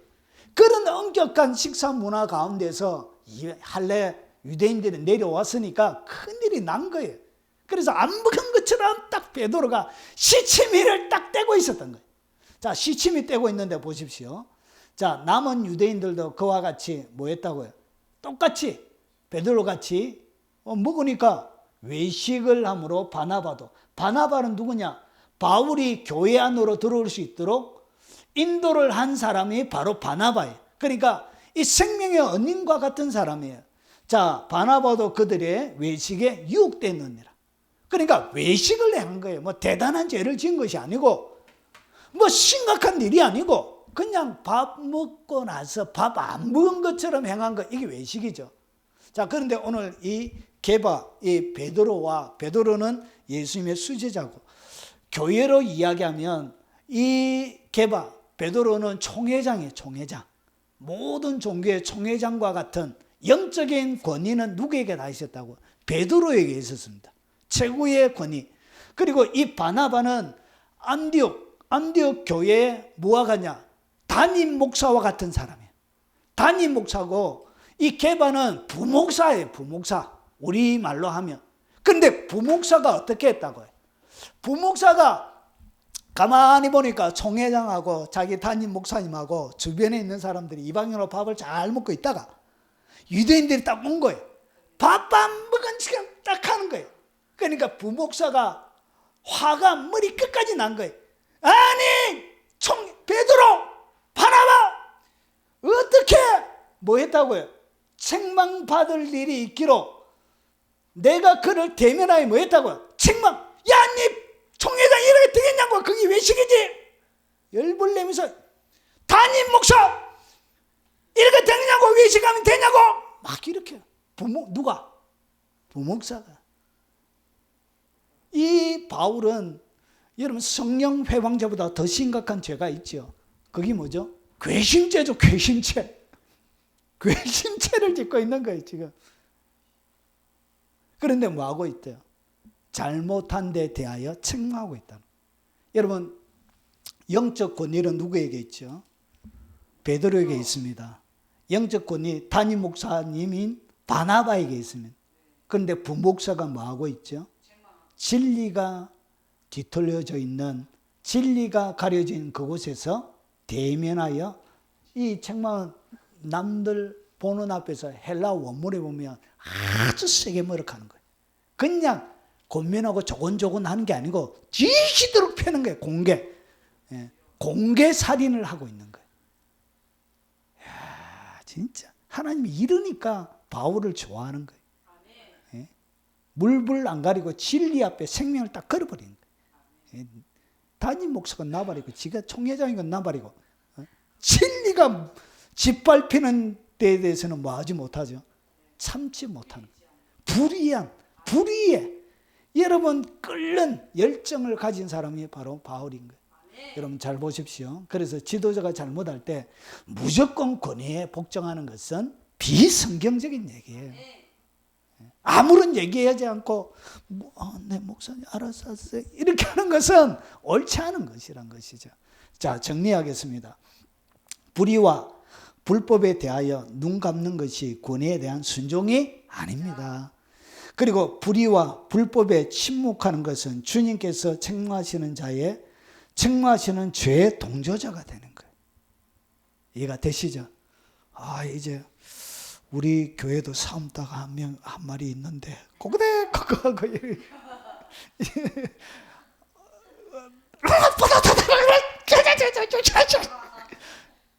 그런 엄격한 식사 문화 가운데서 할례 유대인들이 내려왔으니까 큰일이 난 거예요. 그래서 안 먹은 것처럼 딱 베드로가 시치미를 딱 떼고 있었던 거예요. 자, 시치미 떼고 있는데 보십시오. 자, 남은 유대인들도 그와 같이 뭐 했다고요? 똑같이 베드로 같이 먹으니까 외식을 함으로 바나바는 누구냐? 바울이 교회 안으로 들어올 수 있도록 인도를 한 사람이 바로 바나바예요. 그러니까 이 생명의 언인과 같은 사람이에요. 자, 바나바도 그들의 외식에 유혹되느니라. 그러니까 외식을 한 거예요. 뭐 대단한 죄를 지은 것이 아니고, 뭐 심각한 일이 아니고, 그냥 밥 먹고 나서 밥 안 먹은 것처럼 행한 거, 이게 외식이죠. 자, 그런데 오늘 이 게바, 이 베드로는 예수님의 수제자고, 교회로 이야기하면 이 게바, 베드로는 총회장이에요. 총회장. 모든 종교의 총회장과 같은 영적인 권위는 누구에게 다 있었다고? 베드로에게 있었습니다. 최고의 권위. 그리고 이 바나바는 안디옥 교회에 뭐와 같냐? 담임 목사와 같은 사람이에요. 담임 목사고, 이 게바는 부목사예요. 부목사. 우리말로 하면. 근데 부목사가 어떻게 했다고요? 부목사가 가만히 보니까 총회장하고 자기 담임 목사님하고 주변에 있는 사람들이 이방인으로 밥을 잘 먹고 있다가 유대인들이 딱 온 거예요. 밥 안 먹은 지금 딱 하는 거예요. 그러니까 부목사가 화가 머리 끝까지 난 거예요. 아니, 베드로, 바나바, 어떻게 뭐 했다고요? 책망받을 일이 있기로 내가 그를 대면하여 뭐 했다고요? 책망. 야, 니 총회장 이렇게 되겠냐고. 그게 외식이지. 열불 내면서 담임 목사 이렇게 되느냐고. 외식하면 되냐고. 막 이렇게. 누가? 부목사가. 이 바울은 여러분 성령 회방죄보다 더 심각한 죄가 있죠. 그게 뭐죠? 괘씸죄죠. 괘씸죄. 괘씸죄를 짓고 있는 거예요 지금. 그런데 뭐 하고 있대요? 잘못한 데 대하여 책망하고 있다. 여러분, 영적 권위는 누구에게 있죠? 베드로에게 있습니다. 영적 권위 담임 목사님인 바나바에게 있습니다. 그런데 부목사가 뭐 하고 있죠? 진리가 뒤틀려져 있는, 진리가 가려져 있는 그곳에서 대면하여, 이 책망은 남들 보는 앞에서 헬라 원문에 보면 아주 세게 머쓱하는 거예요. 그냥 권면하고 조곤조곤 하는 게 아니고 지시도록 펴는 거예요. 공개 살인을 하고 있는 거예요. 이야, 진짜 하나님이 이러니까 바울을 좋아하는 거예요. 예? 물불 안 가리고 진리 앞에 생명을 딱 걸어버리는 거예요. 예? 담임 목사가 나발이고 지가 총회장인 건 나발이고, 진리가 짓밟히는 데에 대해서는 뭐 하지 못하죠? 참지 못하는 거예요. 불의에 여러분 끓는 열정을 가진 사람이 바로 바울인 거예요. 여러분 잘 보십시오. 그래서 지도자가 잘못할 때 무조건 권위에 복종하는 것은 비성경적인 얘기예요. 아무런 얘기하지 않고 네 목사님 알아서 하세요 이렇게 하는 것은 옳지 않은 것이란 것이죠. 자, 정리하겠습니다. 불의와 불법에 대하여 눈 감는 것이 권위에 대한 순종이 아닙니다. 그리고 불의와 불법에 침묵하는 것은 주님께서 책망하시는 자의 책망하시는 죄의 동조자가 되는 거예요. 이해가 되시죠? 이제 우리 교회도 싸움다가 한 마리 있는데 고그대 그거하고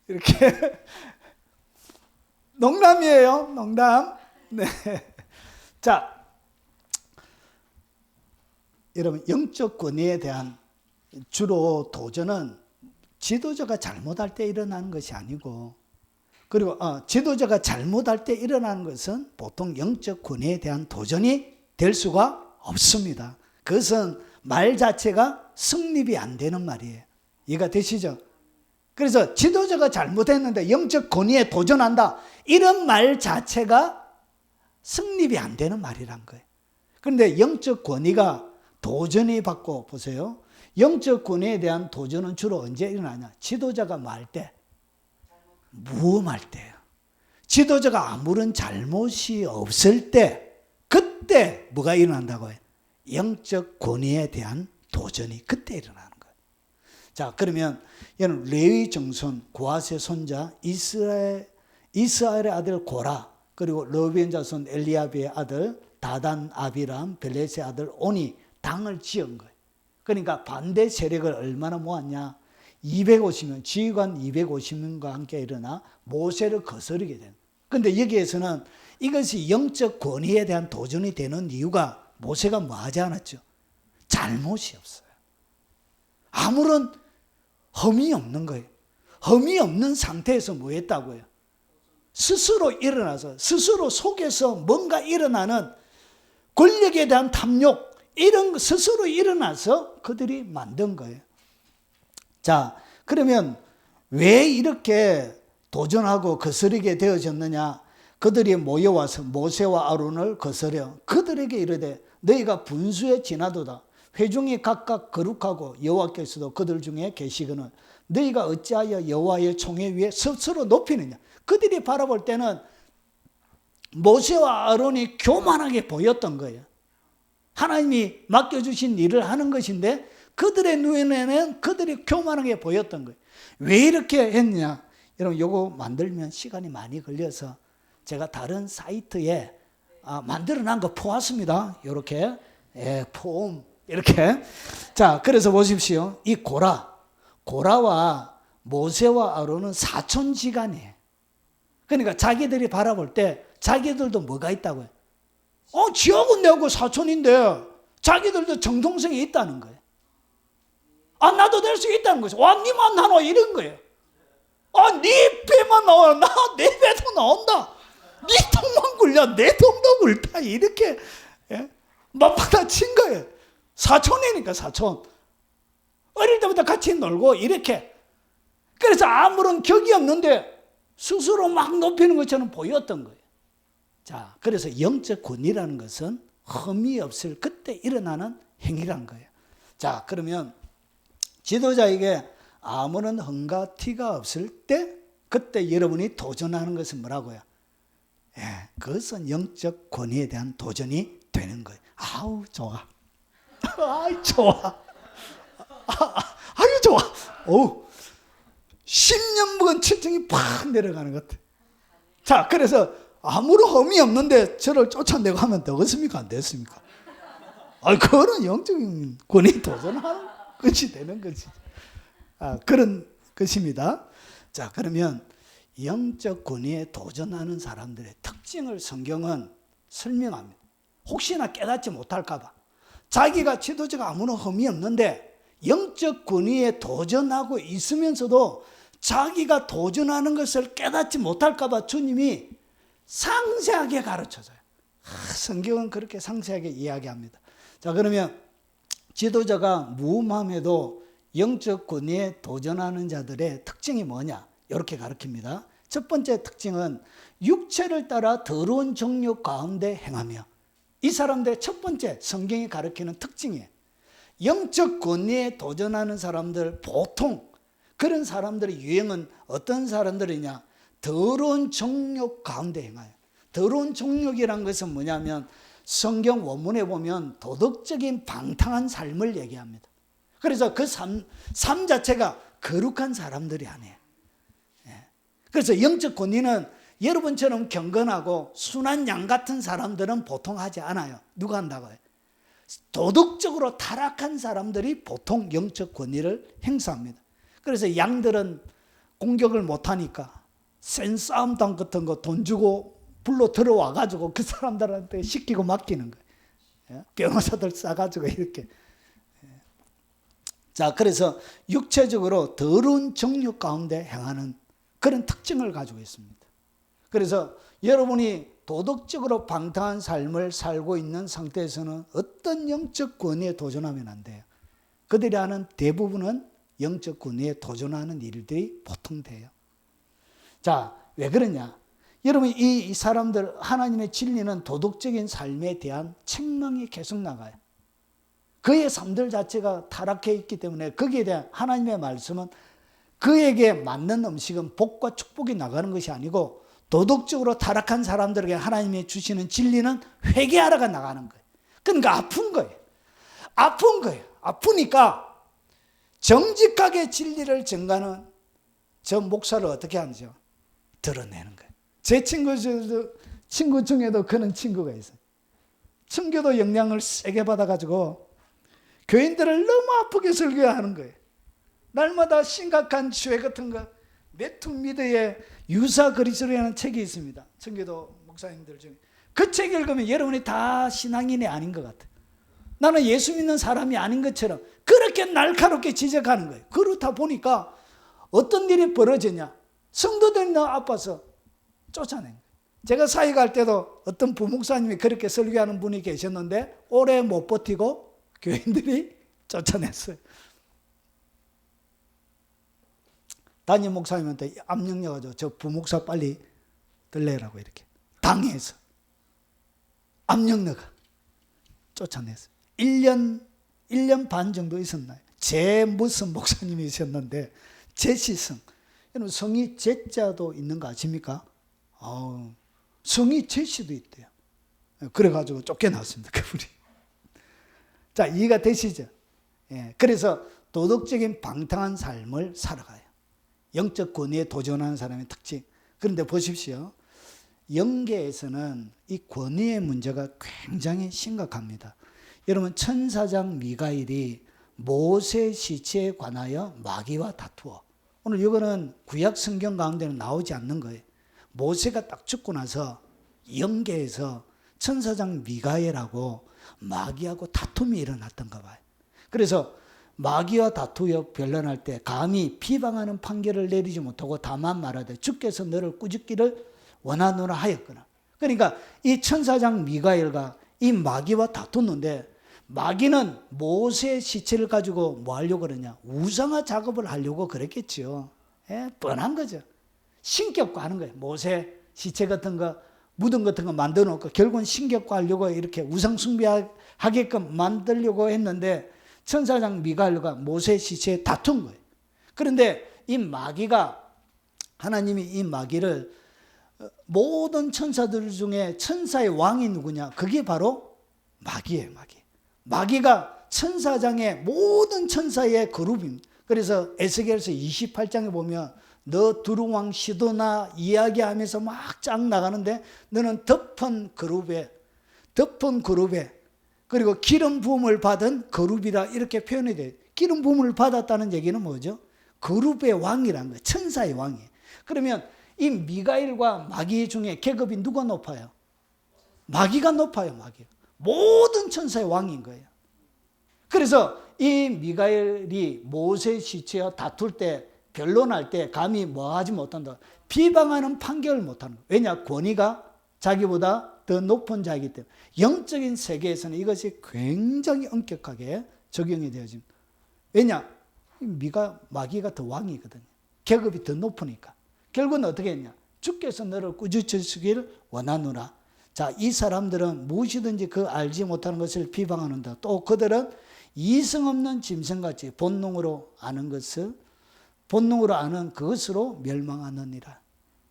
이렇게 농담이에요. 농담. 네. 자, 여러분 영적 권위에 대한 주로 도전은 지도자가 잘못할 때 일어나는 것이 아니고, 그리고 지도자가 잘못할 때 일어나는 것은 보통 영적 권위에 대한 도전이 될 수가 없습니다. 그것은 말 자체가 성립이 안 되는 말이에요. 이해가 되시죠? 그래서 지도자가 잘못했는데 영적 권위에 도전한다, 이런 말 자체가 성립이 안 되는 말이란 거예요. 그런데 영적 권위가 도전이 받고, 보세요. 영적 권위에 대한 도전은 주로 언제 일어나냐? 지도자가 말 때, 무험할 때예요. 지도자가 아무런 잘못이 없을 때, 그때 뭐가 일어난다고요? 영적 권위에 대한 도전이 그때 일어나는 거예요. 자, 그러면 얘는 레위 정손 고핫의 손자 이스라엘의 아들 고라, 그리고 러비의 자손 엘리야비의 아들 다단 아비람 벨렛의 아들 온이 당을 지은 거예요. 그러니까 반대 세력을 얼마나 모았냐? 250명, 지휘관 250명과 함께 일어나 모세를 거스르게 되는. 그런데 여기에서는 이것이 영적 권위에 대한 도전이 되는 이유가 모세가 뭐 하지 않았죠? 잘못이 없어요. 아무런 흠이 없는 거예요. 흠이 없는 상태에서 뭐 했다고요? 스스로 일어나서, 스스로 속에서 뭔가 일어나는 권력에 대한 탐욕, 이런 거 스스로 일어나서 그들이 만든 거예요. 자, 그러면 왜 이렇게 도전하고 거스르게 되어졌느냐? 그들이 모여와서 모세와 아론을 거스려 그들에게 이르되 너희가 분수에 지나도다. 회중이 각각 거룩하고 여호와께서도 그들 중에 계시거늘 너희가 어찌하여 여호와의 총회 위에 스스로 높이느냐? 그들이 바라볼 때는 모세와 아론이 교만하게 보였던 거예요. 하나님이 맡겨주신 일을 하는 것인데 그들의 눈에는 그들이 교만하게 보였던 거예요. 왜 이렇게 했냐? 여러분, 이거 만들면 시간이 많이 걸려서 제가 다른 사이트에 만들어 놓은 거 포왔습니다. 이렇게 폼 이렇게. 자, 그래서 보십시오. 이 고라와 모세와 아론은 사촌지간이에요. 그러니까 자기들이 바라볼 때 자기들도 뭐가 있다고요? 지하고 내하고 사촌인데 자기들도 정통성이 있다는 거예요. 나도 될 수 있다는 거죠. 니만 나눠 이런 거예요. 네 배만 나와. 내 배도 나온다. 네 통만 굴려. 내 통도 굴다. 이렇게 맞받아친 거예요. 사촌이니까 사촌. 어릴 때부터 같이 놀고 이렇게. 그래서 아무런 격이 없는데 스스로 막 높이는 것처럼 보였던 거예요. 자, 그래서 영적 권위라는 것은 흠이 없을 그때 일어나는 행위란 거예요. 자, 그러면 지도자에게 아무런 흠과 티가 없을 때 그때 여러분이 도전하는 것은 뭐라고요? 그것은 영적 권위에 대한 도전이 되는 거예요. 아우 좋아. 아이 좋아. 아유 좋아. 10년 먹은 칠정이 팍 내려가는 것 같아. 자, 그래서 아무런 흠이 없는데 저를 쫓아내고 하면 되겠습니까? 안 됐습니까? 그거는 영적인 권위 도전하는 것이 되는 거지. 그런 것입니다. 자, 그러면 영적 권위에 도전하는 사람들의 특징을 성경은 설명합니다. 혹시나 깨닫지 못할까 봐. 자기가 지도자가 아무런 흠이 없는데 영적 권위에 도전하고 있으면서도 자기가 도전하는 것을 깨닫지 못할까 봐 주님이 상세하게 가르쳐줘요. 성경은 그렇게 상세하게 이야기합니다. 자, 그러면 지도자가 무음함에도 영적 권위에 도전하는 자들의 특징이 뭐냐? 이렇게 가르칩니다. 첫 번째 특징은 육체를 따라 더러운 정욕 가운데 행하며, 이 사람들의 첫 번째 성경이 가르치는 특징이에요. 영적 권위에 도전하는 사람들, 보통 그런 사람들의 유형은 어떤 사람들이냐? 더러운 정욕 가운데 행하여. 더러운 정욕이란 것은 뭐냐면 성경 원문에 보면 도덕적인 방탕한 삶을 얘기합니다. 그래서 그 삶 자체가 거룩한 사람들이 아니에요. 그래서 영적 권위는 여러분처럼 경건하고 순한 양 같은 사람들은 보통 하지 않아요. 누가 한다고요? 도덕적으로 타락한 사람들이 보통 영적 권위를 행사합니다. 그래서 양들은 공격을 못하니까 센 싸움당 같은 거 돈 주고 불러 들어와 가지고 그 사람들한테 시키고 맡기는 거예요. 변호사들 싸가지고 이렇게. 자, 그래서 육체적으로 더러운 정욕 가운데 행하는 그런 특징을 가지고 있습니다. 그래서 여러분이 도덕적으로 방탕한 삶을 살고 있는 상태에서는 어떤 영적 권위에 도전하면 안 돼요. 그들이 하는 대부분은 영적 권위에 도전하는 일들이 보통 돼요. 자, 왜 그러냐? 여러분, 이 사람들, 하나님의 진리는 도덕적인 삶에 대한 책망이 계속 나가요. 그의 삶들 자체가 타락해 있기 때문에 거기에 대한 하나님의 말씀은 그에게 맞는 음식은 복과 축복이 나가는 것이 아니고 도덕적으로 타락한 사람들에게 하나님이 주시는 진리는 회개하러가 나가는 거예요. 그러니까 아픈 거예요. 아픈 거예요. 아프니까 정직하게 진리를 전가하는 저 목사를 어떻게 하죠? 드러내는 거예요. 제 친구 중에도 그런 친구가 있어요. 청교도 영향을 세게 받아가지고 교인들을 너무 아프게 설교하는 거예요. 날마다 심각한 죄 같은 거. 매투 미드의 유사 그리스도라는 책이 있습니다. 청교도 목사님들 중에. 그 책 읽으면 여러분이 다 신앙인이 아닌 것 같아요. 나는 예수 믿는 사람이 아닌 것처럼 그렇게 날카롭게 지적하는 거예요. 그렇다 보니까 어떤 일이 벌어지냐? 성도들이 너무 아파서 쫓아낸 거예요. 제가 사회 갈 때도 어떤 부목사님이 그렇게 설교하는 분이 계셨는데 오래 못 버티고 교인들이 쫓아냈어요. 담임 목사님한테 압력 넣어가지고 저 부목사 빨리 들래라고 이렇게 당해서 압력 넣어 쫓아냈어요. 1년 반 정도 있었나요? 제 무슨 목사님이셨는데 제시성. 여러분 성이 제자도 있는 거 아십니까? 성이 제시도 있대요. 그래가지고 쫓겨났습니다. 그분이. 자, 이해가 되시죠? 예, 그래서 도덕적인 방탕한 삶을 살아가요. 영적 권위에 도전하는 사람의 특징. 그런데 보십시오. 영계에서는 이 권위의 문제가 굉장히 심각합니다. 여러분 천사장 미가엘이 모세 시체에 관하여 마귀와 다투어. 오늘 이거는 구약 성경 가운데는 나오지 않는 거예요. 모세가 딱 죽고 나서 영계에서 천사장 미가엘하고 마귀하고 다툼이 일어났던가 봐요. 그래서 마귀와 다투어 변론할 때 감히 비방하는 판결을 내리지 못하고 다만 말하되 주께서 너를 꾸짖기를 원하노라 하였거나. 그러니까 이 천사장 미가엘과 이 마귀와 다투는데 마귀는 모세의 시체를 가지고 뭐 하려고 그러냐? 우상화 작업을 하려고 그랬겠죠. 예, 뻔한 거죠. 신격화 하는 거예요. 모세 시체 같은 거, 무덤 같은 거 만들어 놓고 결국은 신격화 하려고 이렇게 우상 숭배하게끔 만들려고 했는데 천사장 미가엘과 모세 시체에 다툰 거예요. 그런데 이 마귀가, 하나님이 이 마귀를 모든 천사들 중에 천사의 왕이 누구냐? 그게 바로 마귀예요. 마귀가 천사장의 모든 천사의 그룹입니다. 그래서 에스겔서 28장에 보면 너 두루왕 시도나 이야기하면서 막 쫙 나가는데 너는 덮은 그룹에 그리고 기름 부음을 받은 그룹이라 이렇게 표현이 돼요. 기름 부음을 받았다는 얘기는 뭐죠? 그룹의 왕이라는 거예요. 천사의 왕이에요. 그러면 이 미가엘과 마귀 중에 계급이 누가 높아요? 마귀가 높아요. 마귀. 모든 천사의 왕인 거예요. 그래서 이 미가엘이 모세 시체와 다툴 때, 변론할 때 감히 뭐 하지 못한다. 비방하는 판결을 못하는 거예요. 왜냐? 권위가 자기보다 더 높은 자이기 때문에. 영적인 세계에서는 이것이 굉장히 엄격하게 적용이 되어집니다. 왜냐? 마귀가 더 왕이거든요. 계급이 더 높으니까. 결국은 어떻게 했냐? 주께서 너를 꾸짖으시기를 원하노라. 자, 이 사람들은 무엇이든지 그 알지 못하는 것을 비방하는다. 또 그들은 이성 없는 짐승같이 본능으로 아는 그것으로 멸망하느니라.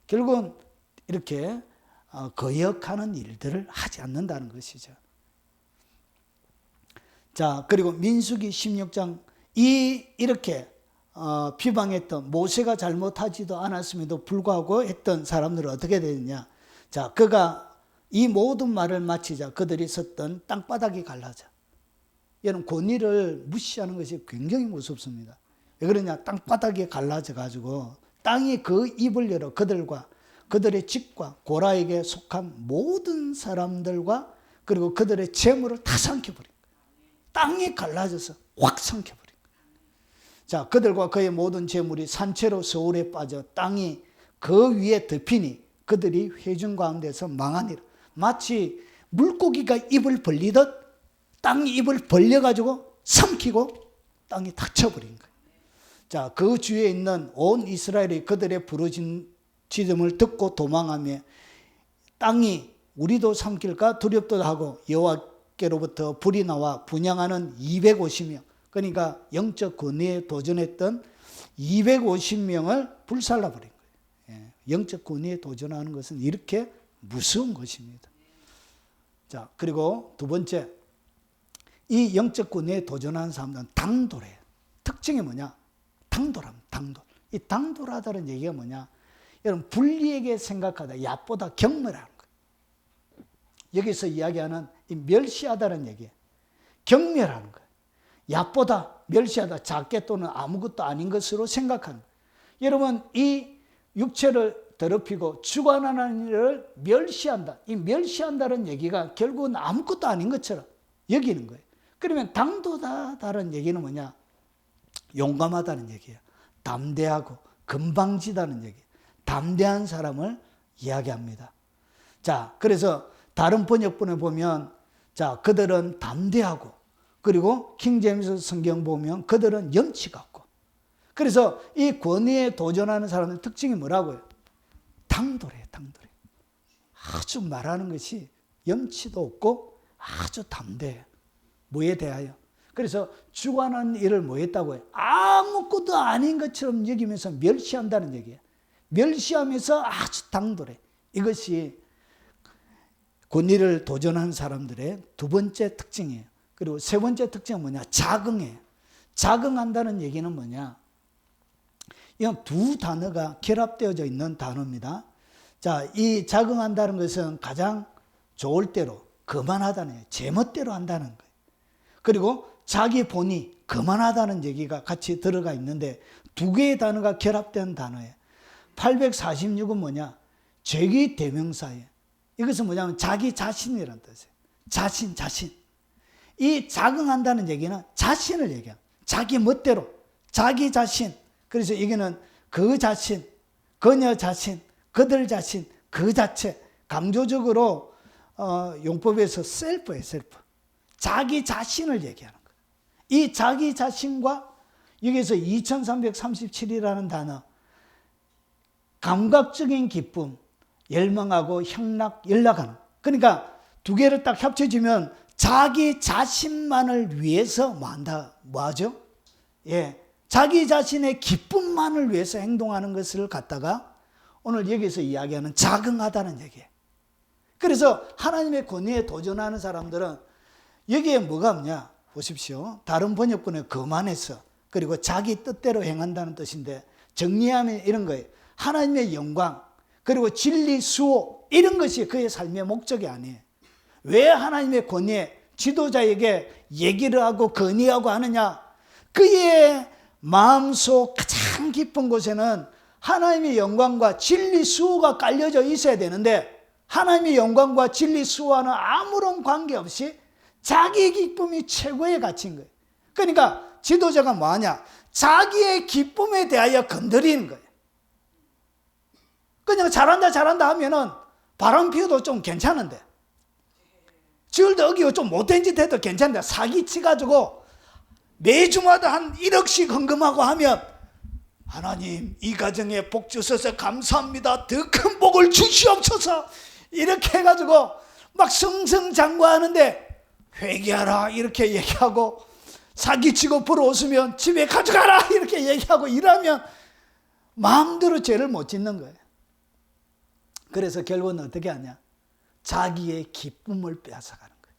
결국은 이렇게 거역하는 일들을 하지 않는다는 것이죠. 자, 그리고 민수기 16장 이렇게 비방했던 모세가 잘못하지도 않았음에도 불구하고 했던 사람들은 어떻게 되느냐. 자, 그가 이 모든 말을 마치자 그들이 섰던 땅바닥이 갈라져. 여러분, 권위를 무시하는 것이 굉장히 무섭습니다. 왜 그러냐? 땅바닥이 갈라져 가지고 땅이 그 입을 열어 그들과 그들의 집과 고라에게 속한 모든 사람들과 그리고 그들의 재물을 다 삼켜버린 거예요. 땅이 갈라져서 확 삼켜버린 거예요. 자, 그들과 그의 모든 재물이 산채로 서울에 빠져 땅이 그 위에 덮이니 그들이 회중 가운데서 망하니라. 마치 물고기가 입을 벌리듯 땅이 입을 벌려가지고 삼키고 땅이 닫혀버린 거예요. 자, 그 주위에 있는 온 이스라엘이 그들의 부르짖음을 듣고 도망하며 땅이 우리도 삼킬까 두렵도 하고 여호와께로부터 불이 나와 분향하는 250명, 그러니까 영적 권위에 도전했던 250명을 불살라버린 거예요. 영적 권위에 도전하는 것은 이렇게 무서운 것입니다. 자, 그리고 두 번째, 이 영적 권위에 도전하는 사람들은 당돌해요. 특징이 뭐냐? 당돌함, 당돌. 이 당돌하다는 얘기가 뭐냐? 여러분, 불리하게 생각하다, 얕보다 경멸하는 거예요. 여기서 이야기하는 이 멸시하다는 얘기예요. 경멸하는 거예요. 얕보다, 멸시하다, 작게 또는 아무것도 아닌 것으로 생각하는 거예요. 여러분, 이 육체를 더럽히고 주관하는 일을 멸시한다. 이 멸시한다는 얘기가 결국은 아무것도 아닌 것처럼 여기는 거예요. 그러면 당돌하다는 얘기는 뭐냐? 용감하다는 얘기예요. 담대하고 건방지다는 얘기예요. 담대한 사람을 이야기합니다. 자, 그래서 다른 번역본에 보면, 자, 그들은 담대하고, 그리고 킹제임스 성경 보면 그들은 염치 같고. 그래서 이 권위에 도전하는 사람의 특징이 뭐라고요? 당돌해요, 당돌해. 아주 말하는 것이 염치도 없고 아주 담대해요. 뭐에 대하여? 그래서 주관하는 일을 뭐 했다고 해요? 아무것도 아닌 것처럼 여기면서 멸시한다는 얘기예요. 멸시하면서 아주 당돌해. 이것이 권위를 도전하는 사람들의 두 번째 특징이에요. 그리고 세 번째 특징은 뭐냐? 자긍해요. 자긍한다는 얘기는 뭐냐? 이건 두 단어가 결합되어져 있는 단어입니다. 자, 이 자긍한다는 것은 가장 좋을 대로, 거만하다는 얘기예요. 제멋대로 한다는 거예요. 그리고 자기 본의, 거만하다는 얘기가 같이 들어가 있는데 두 개의 단어가 결합된 단어예요. 846은 뭐냐? 죄기 대명사예요. 이것은 뭐냐면 자기 자신이라는 뜻이에요. 자신. 이 자긍한다는 얘기는 자신을 얘기해요. 자기 멋대로, 자기 자신. 그래서 이게는 그 자신, 그녀 자신, 그들 자신, 그 자체. 강조적으로 용법에서 셀프예요, 셀프. 자기 자신을 얘기하는 거예요. 이 자기 자신과 여기서 2337이라는 단어, 감각적인 기쁨, 열망하고 연락하는. 그러니까 두 개를 딱 합쳐지면 자기 자신만을 위해서 뭐 하죠? 예. 자기 자신의 기쁨만을 위해서 행동하는 것을 갖다가 오늘 여기서 이야기하는 자긍하다는 얘기예요. 그래서 하나님의 권위에 도전하는 사람들은 여기에 뭐가 없냐? 보십시오. 다른 번역본에 거만해서, 그리고 자기 뜻대로 행한다는 뜻인데 정리하면 이런 거예요. 하나님의 영광, 그리고 진리, 수호, 이런 것이 그의 삶의 목적이 아니에요. 왜 하나님의 권위에 지도자에게 얘기를 하고 건의하고 하느냐? 그의 마음속 가장 깊은 곳에는 하나님의 영광과 진리, 수호가 깔려져 있어야 되는데 하나님의 영광과 진리, 수호와는 아무런 관계없이 자기의 기쁨이 최고의 가치인 거예요. 그러니까 지도자가 뭐하냐? 자기의 기쁨에 대하여 건드리는 거예요. 그냥 잘한다 하면은 바람 피워도 좀 괜찮은데, 지을도 어기고 좀 못된 짓 해도 괜찮은데, 사기치가지고 매주마다 한 1억씩 헌금하고 하면 하나님 이 가정에 복 주셔서 감사합니다. 더 큰 복을 주시옵소서. 이렇게 해가지고 막 승승장구하는데 회개하라 이렇게 얘기하고, 사기치고 부러웠으면 집에 가져가라 이렇게 얘기하고 이러면 마음대로 죄를 못 짓는 거예요. 그래서 결국은 어떻게 하냐? 자기의 기쁨을 빼앗아가는 거예요.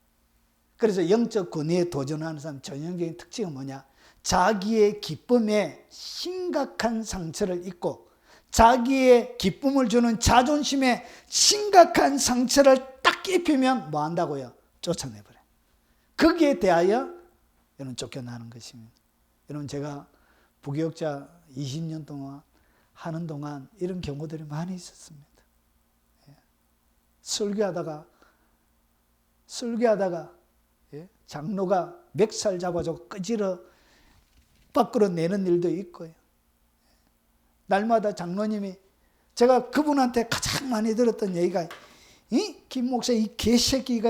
그래서 영적 권위에 도전하는 사람 전형적인 특징은 뭐냐? 자기의 기쁨에 심각한 상처를 입고 자기의 기쁨을 주는 자존심에 심각한 상처를 딱 입히면 뭐 한다고요? 쫓아내버려요. 거기에 대하여 여러분 쫓겨나는 것입니다. 여러분 제가 부교육자 20년 동안 하는 동안 이런 경우들이 많이 있었습니다. 설교하다가 장로가 멱살 잡아서 끄지러 밖으로 내는 일도 있고요. 날마다 장로님이, 제가 그분한테 가장 많이 들었던 얘기가, 김 목사 이 개새끼가,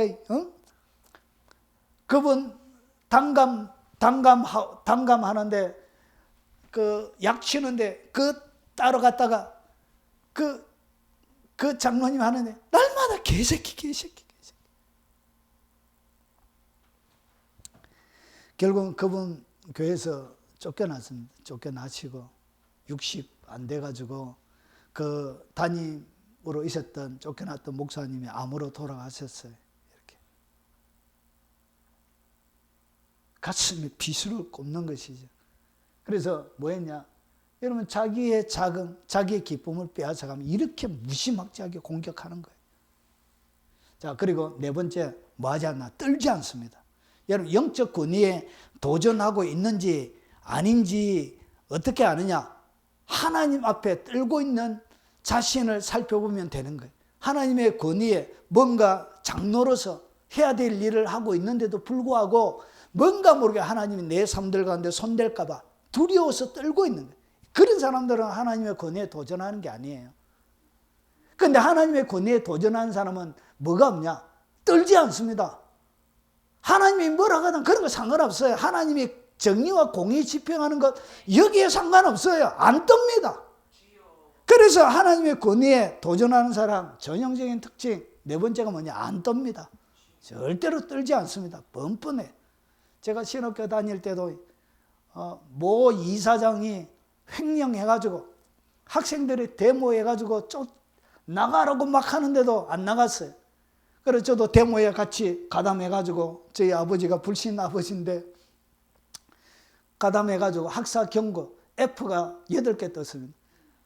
그분 단감하는데 그 약 치는데 그 따러 갔다가 그 장로님 하는데 날마다 개새끼. 결국은 그분 교회에서 쫓겨났습니다. 쫓겨나시고 60 안 돼가지고 그 담임으로 있었던 쫓겨났던 목사님이 암으로 돌아가셨어요. 이렇게 가슴에 비수를 꼽는 것이죠. 그래서 뭐 했냐? 여러분 자기의 자금, 자기의 기쁨을 빼앗아가면 이렇게 무시막지하게 공격하는 거예요. 자, 그리고 네 번째 뭐 하지 않나? 떨지 않습니다. 여러분 영적 권위에 도전하고 있는지 아닌지 어떻게 아느냐? 하나님 앞에 떨고 있는 자신을 살펴보면 되는 거예요. 하나님의 권위에 뭔가 장로로서 해야 될 일을 하고 있는데도 불구하고 뭔가 모르게 하나님이 내 삶들 가운데 손댈까 봐 두려워서 떨고 있는 거예요. 그런 사람들은 하나님의 권위에 도전하는 게 아니에요. 그런데 하나님의 권위에 도전하는 사람은 뭐가 없냐? 떨지 않습니다. 하나님이 뭐라고 하든 그런 거 상관없어요. 하나님이 정의와 공의 집행하는 것 여기에 상관없어요. 안 뜹니다. 그래서 하나님의 권위에 도전하는 사람 전형적인 특징 네 번째가 뭐냐? 안 떱니다. 절대로 떨지 않습니다. 뻔뻔해. 제가 신학교 다닐 때도 모 이사장이 횡령해가지고 학생들이 데모해가지고 나가라고 막 하는데도 안 나갔어요. 그래서 저도 데모에 같이 가담해가지고 저희 아버지가 불신 아버지인데 가담해가지고 학사 경고 F가 8개 떴습니다.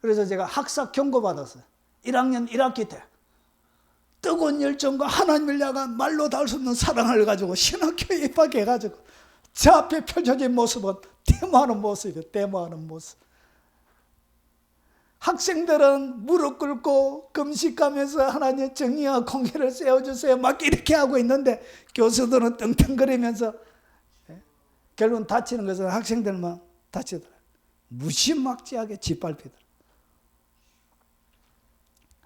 그래서 제가 학사 경고 받았어요. 1학년 1학기 때 뜨거운 열정과 하나님을 향한 말로 닿을 수 없는 사랑을 가지고 신학교에 입학해가지고 제 앞에 펼쳐진 모습은 데모하는 모습이에요. 데모하는 모습. 학생들은 무릎 꿇고 금식하면서 하나님의 정의와 공의를 세워주세요 막 이렇게 하고 있는데 교수들은 떵떵거리면서 결국은 다치는 것은 학생들만 다치더라고요. 무시막지하게 짓밟히더라고요.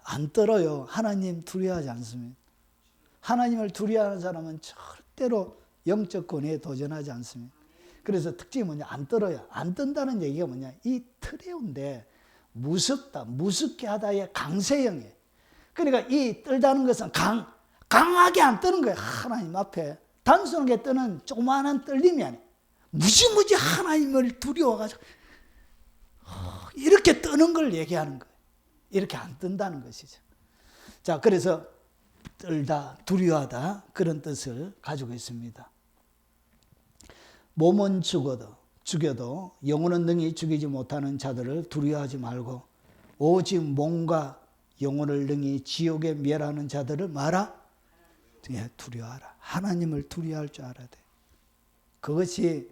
안 떨어요. 하나님 두려워하지 않습니다. 하나님을 두려워하는 사람은 절대로 영적 권위에 도전하지 않습니다. 그래서 특징이 뭐냐? 안 떨어요. 안 뜬다는 얘기가 뭐냐? 이 트레온데 무섭다, 무섭게 하다의 강세형이에요. 그러니까 이 떨다는 것은 강하게 안 뜨는 거예요. 하나님 앞에 단순하게 뜨는 조그마한 떨림이 아니에요. 무지무지 하나님을 두려워가지고 이렇게 뜨는 걸 얘기하는 거예요. 이렇게 안 뜬다는 것이죠. 자, 그래서 떨다, 두려워하다 그런 뜻을 가지고 있습니다. 몸은 죽여도 영혼은 능히 죽이지 못하는 자들을 두려워하지 말고 오직 몸과 영혼을 능히 지옥에 멸하는 자들을 두려워하라. 하나님을 두려워할 줄 알아야 돼. 그것이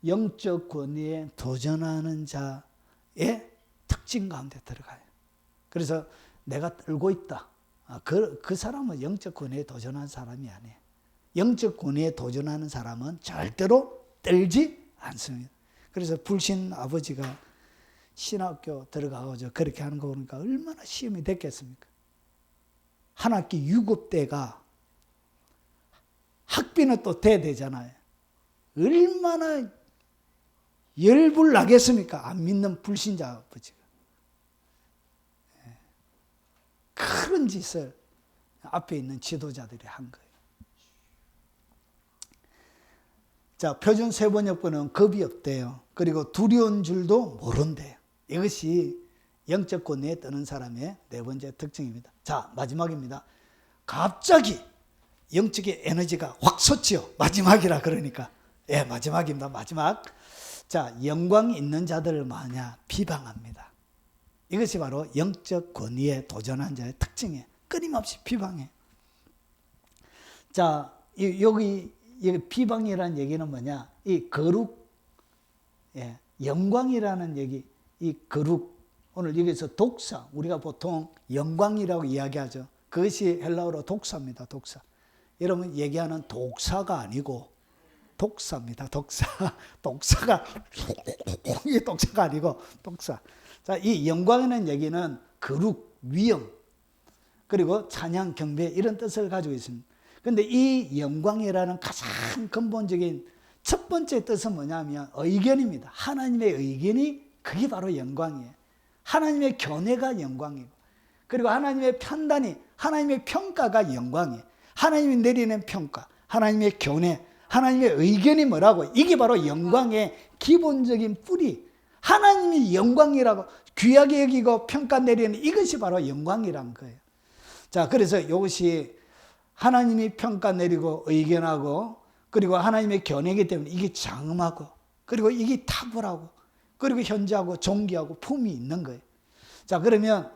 영적 권위에 도전하는 자의 특징 가운데 들어가요. 그래서 내가 떨고 있다. 그 사람은 영적 권위에 도전하는 사람이 아니에요. 영적 권위에 도전하는 사람은 절대로 떨지 않습니다. 그래서 불신 아버지가 신학교 들어가서 그렇게 하는 거 보니까 얼마나 시험이 됐겠습니까? 한 학기 6업대가 학비는 또 대대잖아요. 얼마나 열불 나겠습니까? 안 믿는 불신자 아버지가. 그런 짓을 앞에 있는 지도자들이 한 거예요. 자, 표준 세번역본은 겁이 없대요. 그리고 두려운 줄도 모른대요. 이것이 영적 권위에 뜨는 사람의 네 번째 특징입니다. 자, 마지막입니다. 갑자기 영적인 에너지가 확 솟지요. 마지막이라 그러니까. 예, 마지막입니다. 마지막. 자, 영광이 있는 자들을 뭐하냐? 비방합니다. 이것이 바로 영적 권위에 도전한 자의 특징이에요. 끊임없이 비방해. 자, 여기 비방이라는 얘기는 뭐냐? 이 거룩, 예, 영광이라는 얘기, 이 거룩. 오늘 여기서 독사, 우리가 보통 영광이라고 이야기하죠. 그것이 헬라어로 독사입니다. 독사. 여러분 얘기하는 독사가 아니고 독사입니다. 독사. 독사가 이게 독사가 아니고 독사. 자, 이 영광이라는 얘기는 거룩, 위엄, 그리고 찬양, 경배 이런 뜻을 가지고 있습니다. 그런데 이 영광이라는 가장 근본적인 첫 번째 뜻은 뭐냐면 의견입니다. 하나님의 의견이 그게 바로 영광이에요. 하나님의 견해가 영광이고, 그리고 하나님의 판단이, 하나님의 평가가 영광이에요. 하나님이 내리는 평가, 하나님의 견해, 하나님의 의견이 뭐라고? 이게 바로 영광의 기본적인 뿌리. 하나님이 영광이라고 귀하게 여기고 평가 내리는 이것이 바로 영광이란 거예요. 자, 그래서 이것이 하나님이 평가 내리고 의견하고, 그리고 하나님의 견해이기 때문에 이게 장엄하고, 그리고 이게 탁월하고, 그리고 현저하고 존귀하고 품이 있는 거예요. 자, 그러면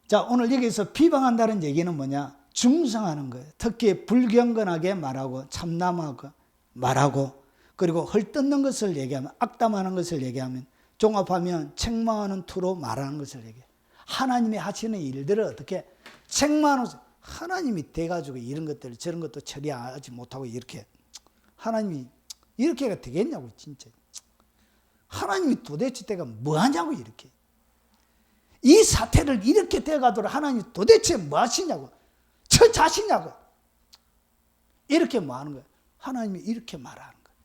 자, 오늘 여기서 비방한다는 얘기는 뭐냐? 중성하는 거예요. 특히 불경건하게 말하고 참남하고 말하고, 그리고 헐뜯는 것을 얘기하면, 악담하는 것을 얘기하면, 종합하면 책망하는 투로 말하는 것을 얘기해요. 하나님이 하시는 일들을 어떻게 책망하는, 하나님이 돼가지고 이런 것들 저런 것도 처리하지 못하고 이렇게 하나님이 이렇게가 되겠냐고. 진짜 하나님이 도대체 때가 뭐하냐고. 이렇게 이 사태를 이렇게 돼가도록 하나님이 도대체 뭐 하시냐고. 저 자시냐고. 이렇게 뭐 하는 거예요? 하나님이 이렇게 말하는 거예요.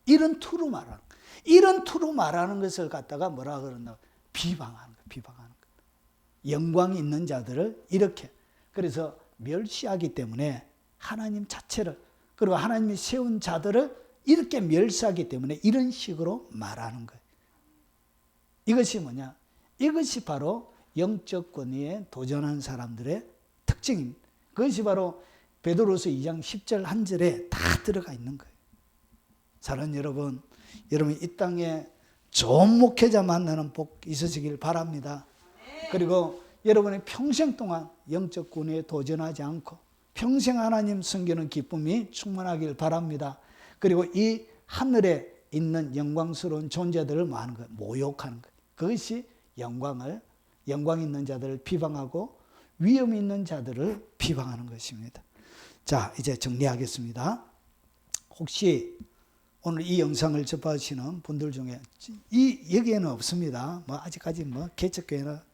이런 투로 말하는 거예요. 이런 투로 말하는 것을 갖다가 뭐라 그러나? 비방하는 거예요. 비방하는 거예요. 영광이 있는 자들을 이렇게. 그래서 멸시하기 때문에 하나님 자체를, 그리고 하나님이 세운 자들을 이렇게 멸시하기 때문에 이런 식으로 말하는 거예요. 이것이 뭐냐? 이것이 바로 영적 권위에 도전한 사람들의 특징입니다. 그것이 바로 베드로서 2장 10절 한 절에 다 들어가 있는 거예요. 사랑하는 여러분, 여러분 이 땅에 좋은 목회자 만나는 복 있으시길 바랍니다. 그리고 여러분의 평생 동안 영적 권위에 도전하지 않고 평생 하나님 섬기는 기쁨이 충만하길 바랍니다. 그리고 이 하늘에 있는 영광스러운 존재들을 뭐 하는 거예요? 모욕하는 거예요. 그것이 영광 있는 자들을 비방하고 위험 있는 자들을 비방하는 것입니다. 자, 이제 정리하겠습니다. 혹시 오늘 이 영상을 접하시는 분들 중에 여기에는 없습니다. 뭐 아직까지 뭐 개척교회나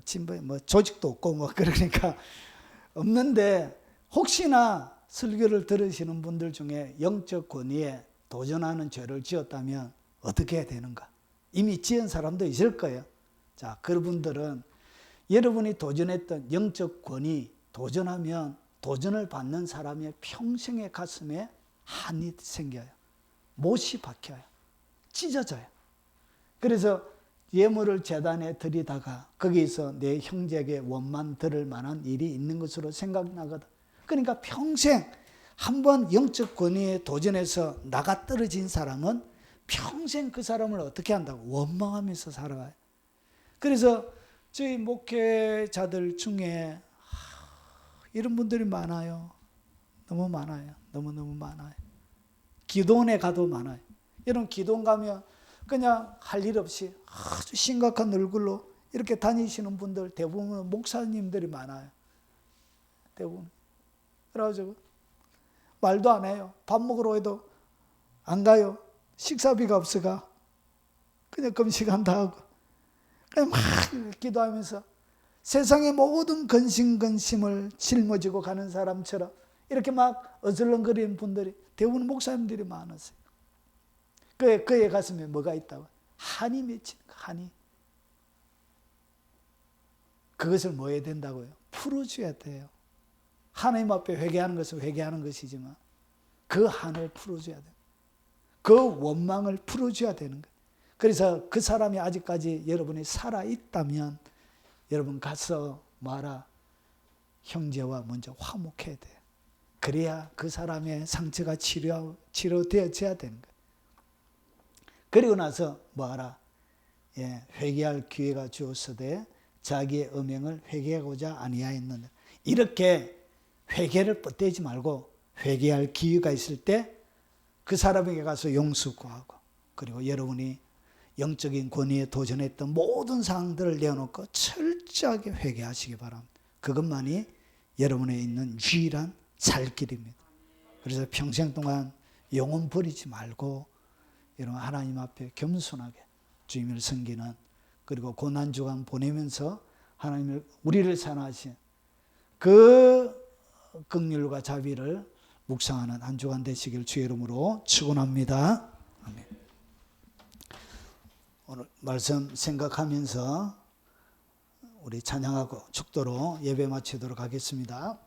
진보에 뭐 조직도 없고 뭐 그러니까 없는데, 혹시나 설교를 들으시는 분들 중에 영적 권위에 도전하는 죄를 지었다면 어떻게 해야 되는가? 이미 지은 사람도 있을 거예요. 자, 그분들은 여러분이 도전했던 영적 권위, 도전하면 도전을 받는 사람의 평생의 가슴에 한이 생겨요. 못이 박혀요. 찢어져요. 그래서 예물을 제단에 드리다가 거기서 내 형제에게 원만 들을 만한 일이 있는 것으로 생각나거든. 그러니까 평생 한번 영적 권위에 도전해서 나가 떨어진 사람은 평생 그 사람을 어떻게 한다고? 원망하면서 살아가요. 그래서 저희 목회자들 중에 이런 분들이 많아요. 너무 많아요. 너무너무 많아요. 기도원에 가도 많아요. 여러분 기도원 가면 그냥 할 일 없이 아주 심각한 얼굴로 이렇게 다니시는 분들 대부분 목사님들이 많아요. 대부분. 그래가지고 말도 안 해요. 밥 먹으러 해도 안 가요. 식사비가 없어가. 그냥 금식한다 하고. 그냥 막 기도하면서 세상의 모든 근심을 짊어지고 가는 사람처럼 이렇게 막 어슬렁거리는 분들이 대부분 목사님들이 많았어요. 그의 가슴에 뭐가 있다고? 한이 맺힌 한이. 그것을 뭐 해야 된다고요? 풀어줘야 돼요. 하나님 앞에 회개하는 것은 회개하는 것이지만 그 한을 풀어줘야 돼요. 그 원망을 풀어줘야 되는 거예요. 그래서 그 사람이 아직까지 여러분이 살아있다면 여러분 가서 뭐하라? 형제와 먼저 화목해야 돼요. 그래야 그 사람의 상처가 치료되어져야 되는 거예요. 그리고 나서 뭐하라? 회개할 기회가 주었으되 자기의 음행을 회개하고자 아니하였느냐. 이렇게 회개를 뻗대지 말고 회개할 기회가 있을 때 그 사람에게 가서 용서 구하고, 그리고 여러분이 영적인 권위에 도전했던 모든 사항들을 내어놓고 철저하게 회개하시기 바랍니다. 그것만이 여러분에 있는 유일한 살 길입니다. 그래서 평생 동안 영혼 버리지 말고 여러분 하나님 앞에 겸손하게 주님을 섬기는, 그리고 고난주간 보내면서 하나님을 우리를 사랑하신 그 긍휼과 자비를 묵상하는 한 주간 되시길 주의 이름으로 축원합니다. 아멘. 오늘 말씀 생각하면서 우리 찬양하고 축도로 예배 마치도록 하겠습니다.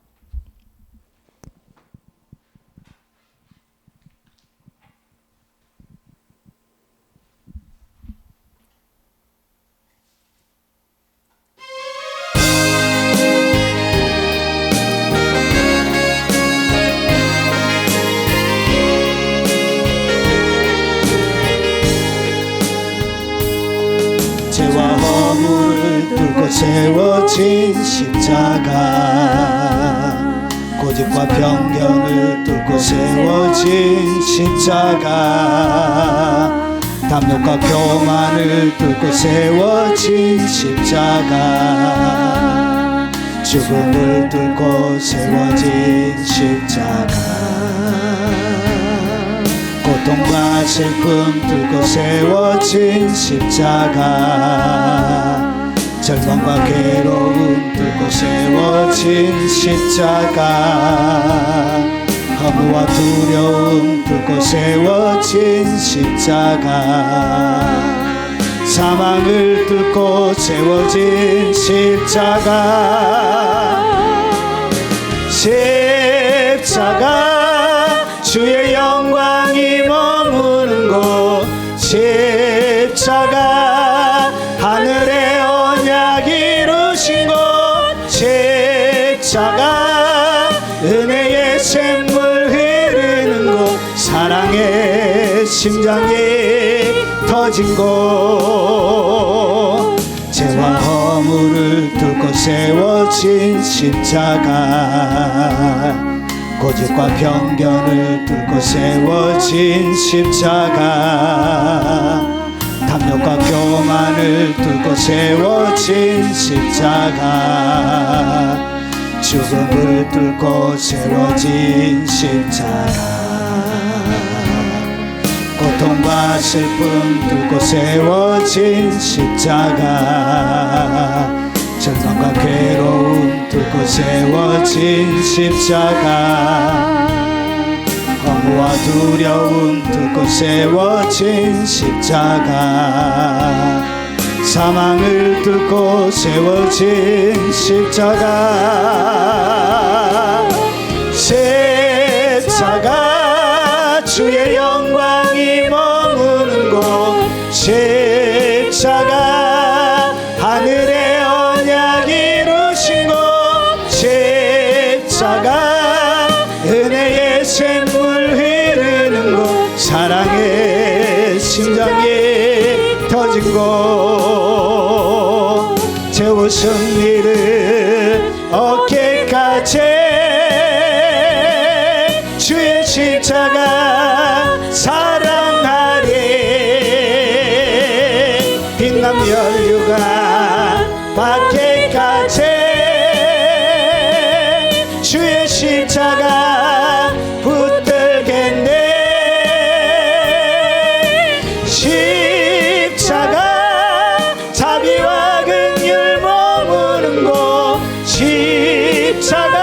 죄와 허물을 뚫고 세워진 십자가, 고집과 편견을 뚫고 세워진 십자가, 탐욕과 교만을 뚫고 세워진 십자가, 죽음을 뚫고 세워진 십자가, 고통과 슬픔 뚫고 세워진 십자가, 절망과 괴로움 뚫고 세워진 십자가, 허무와 두려움 뚫고 세워진 십자가, 사망을 뚫고 세워진 십자가, 십자가 주의 영광이 머무는 곳, 십자가 하늘의 언약 이루신 곳, 십자가 은혜의 샘물 흐르는 곳, 사랑의 심장이 터진 곳, 죄와 허물을 뚫고 세워진 십자가, 고집과 편견을 뚫고 세워진 십자가, 탐욕과 교만을 뚫고 세워진 십자가, 죽음을 뚫고 세워진 십자가, 고통과 슬픔 뚫고 세워진 십자가, 절망과 괴로움 뚫고 세워진 십자가, 허무와 두려움 뚫고 세워진 십자가, 사망을 뚫고 세워진 십자가, 십자가 주의 영광이 머무는 곳, 십자가 하늘의 언약 이루신 곳, 십자가 은혜의 샘물 흐르는 곳, 사랑의 심장이 터진 곳, 죄와 승리를 얻게까지 주의 십자가 사랑하리, 빛난 면류가 받게까지 주의 십자가 붙들겠네, 십자가 자비와 긍휼 머무는 곳, 십자가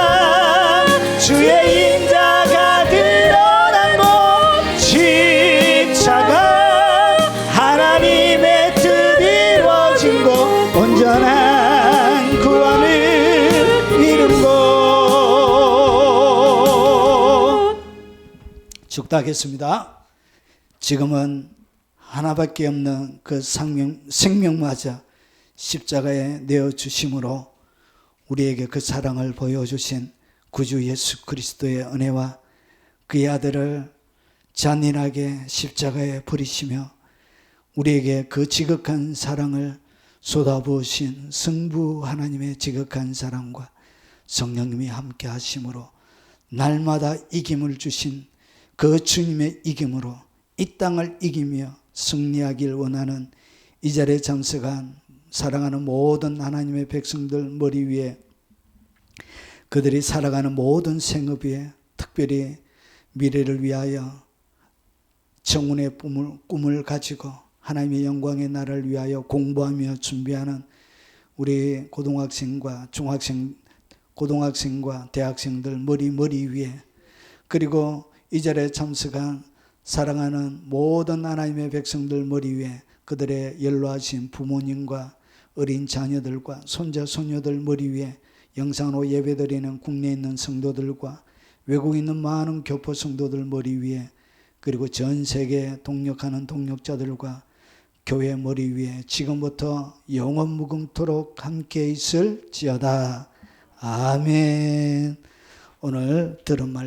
주의 인자가 드러난 곳, 십자가 하나님의 뜻 이루어진 곳, 온전한 기도하겠습니다. 지금은 하나밖에 없는 그 생명마저 십자가에 내어주심으로 우리에게 그 사랑을 보여주신 구주 예수 그리스도의 은혜와 그의 아들을 잔인하게 십자가에 버리시며 우리에게 그 지극한 사랑을 쏟아부으신 성부 하나님의 지극한 사랑과 성령님이 함께 하심으로 날마다 이김을 주신 그 주님의 이김으로 이 땅을 이기며 승리하길 원하는 이 자리에 참석한 사랑하는 모든 하나님의 백성들 머리 위에 그들이 살아가는 모든 생업 위에 특별히 미래를 위하여 정운의 꿈을 가지고 하나님의 영광의 나라를 위하여 공부하며 준비하는 우리 고등학생과 고등학생과 대학생들 머리 위에 그리고 이 자리에 참석한 사랑하는 모든 하나님의 백성들 머리 위에 그들의 연로하신 부모님과 어린 자녀들과 손자 손녀들 머리 위에 영상으로 예배드리는 국내에 있는 성도들과 외국에 있는 많은 교포 성도들 머리 위에 그리고 전 세계에 동력하는 동력자들과 교회 머리 위에 지금부터 영원 무궁토록 함께 있을지어다. 아멘. 오늘 들은 말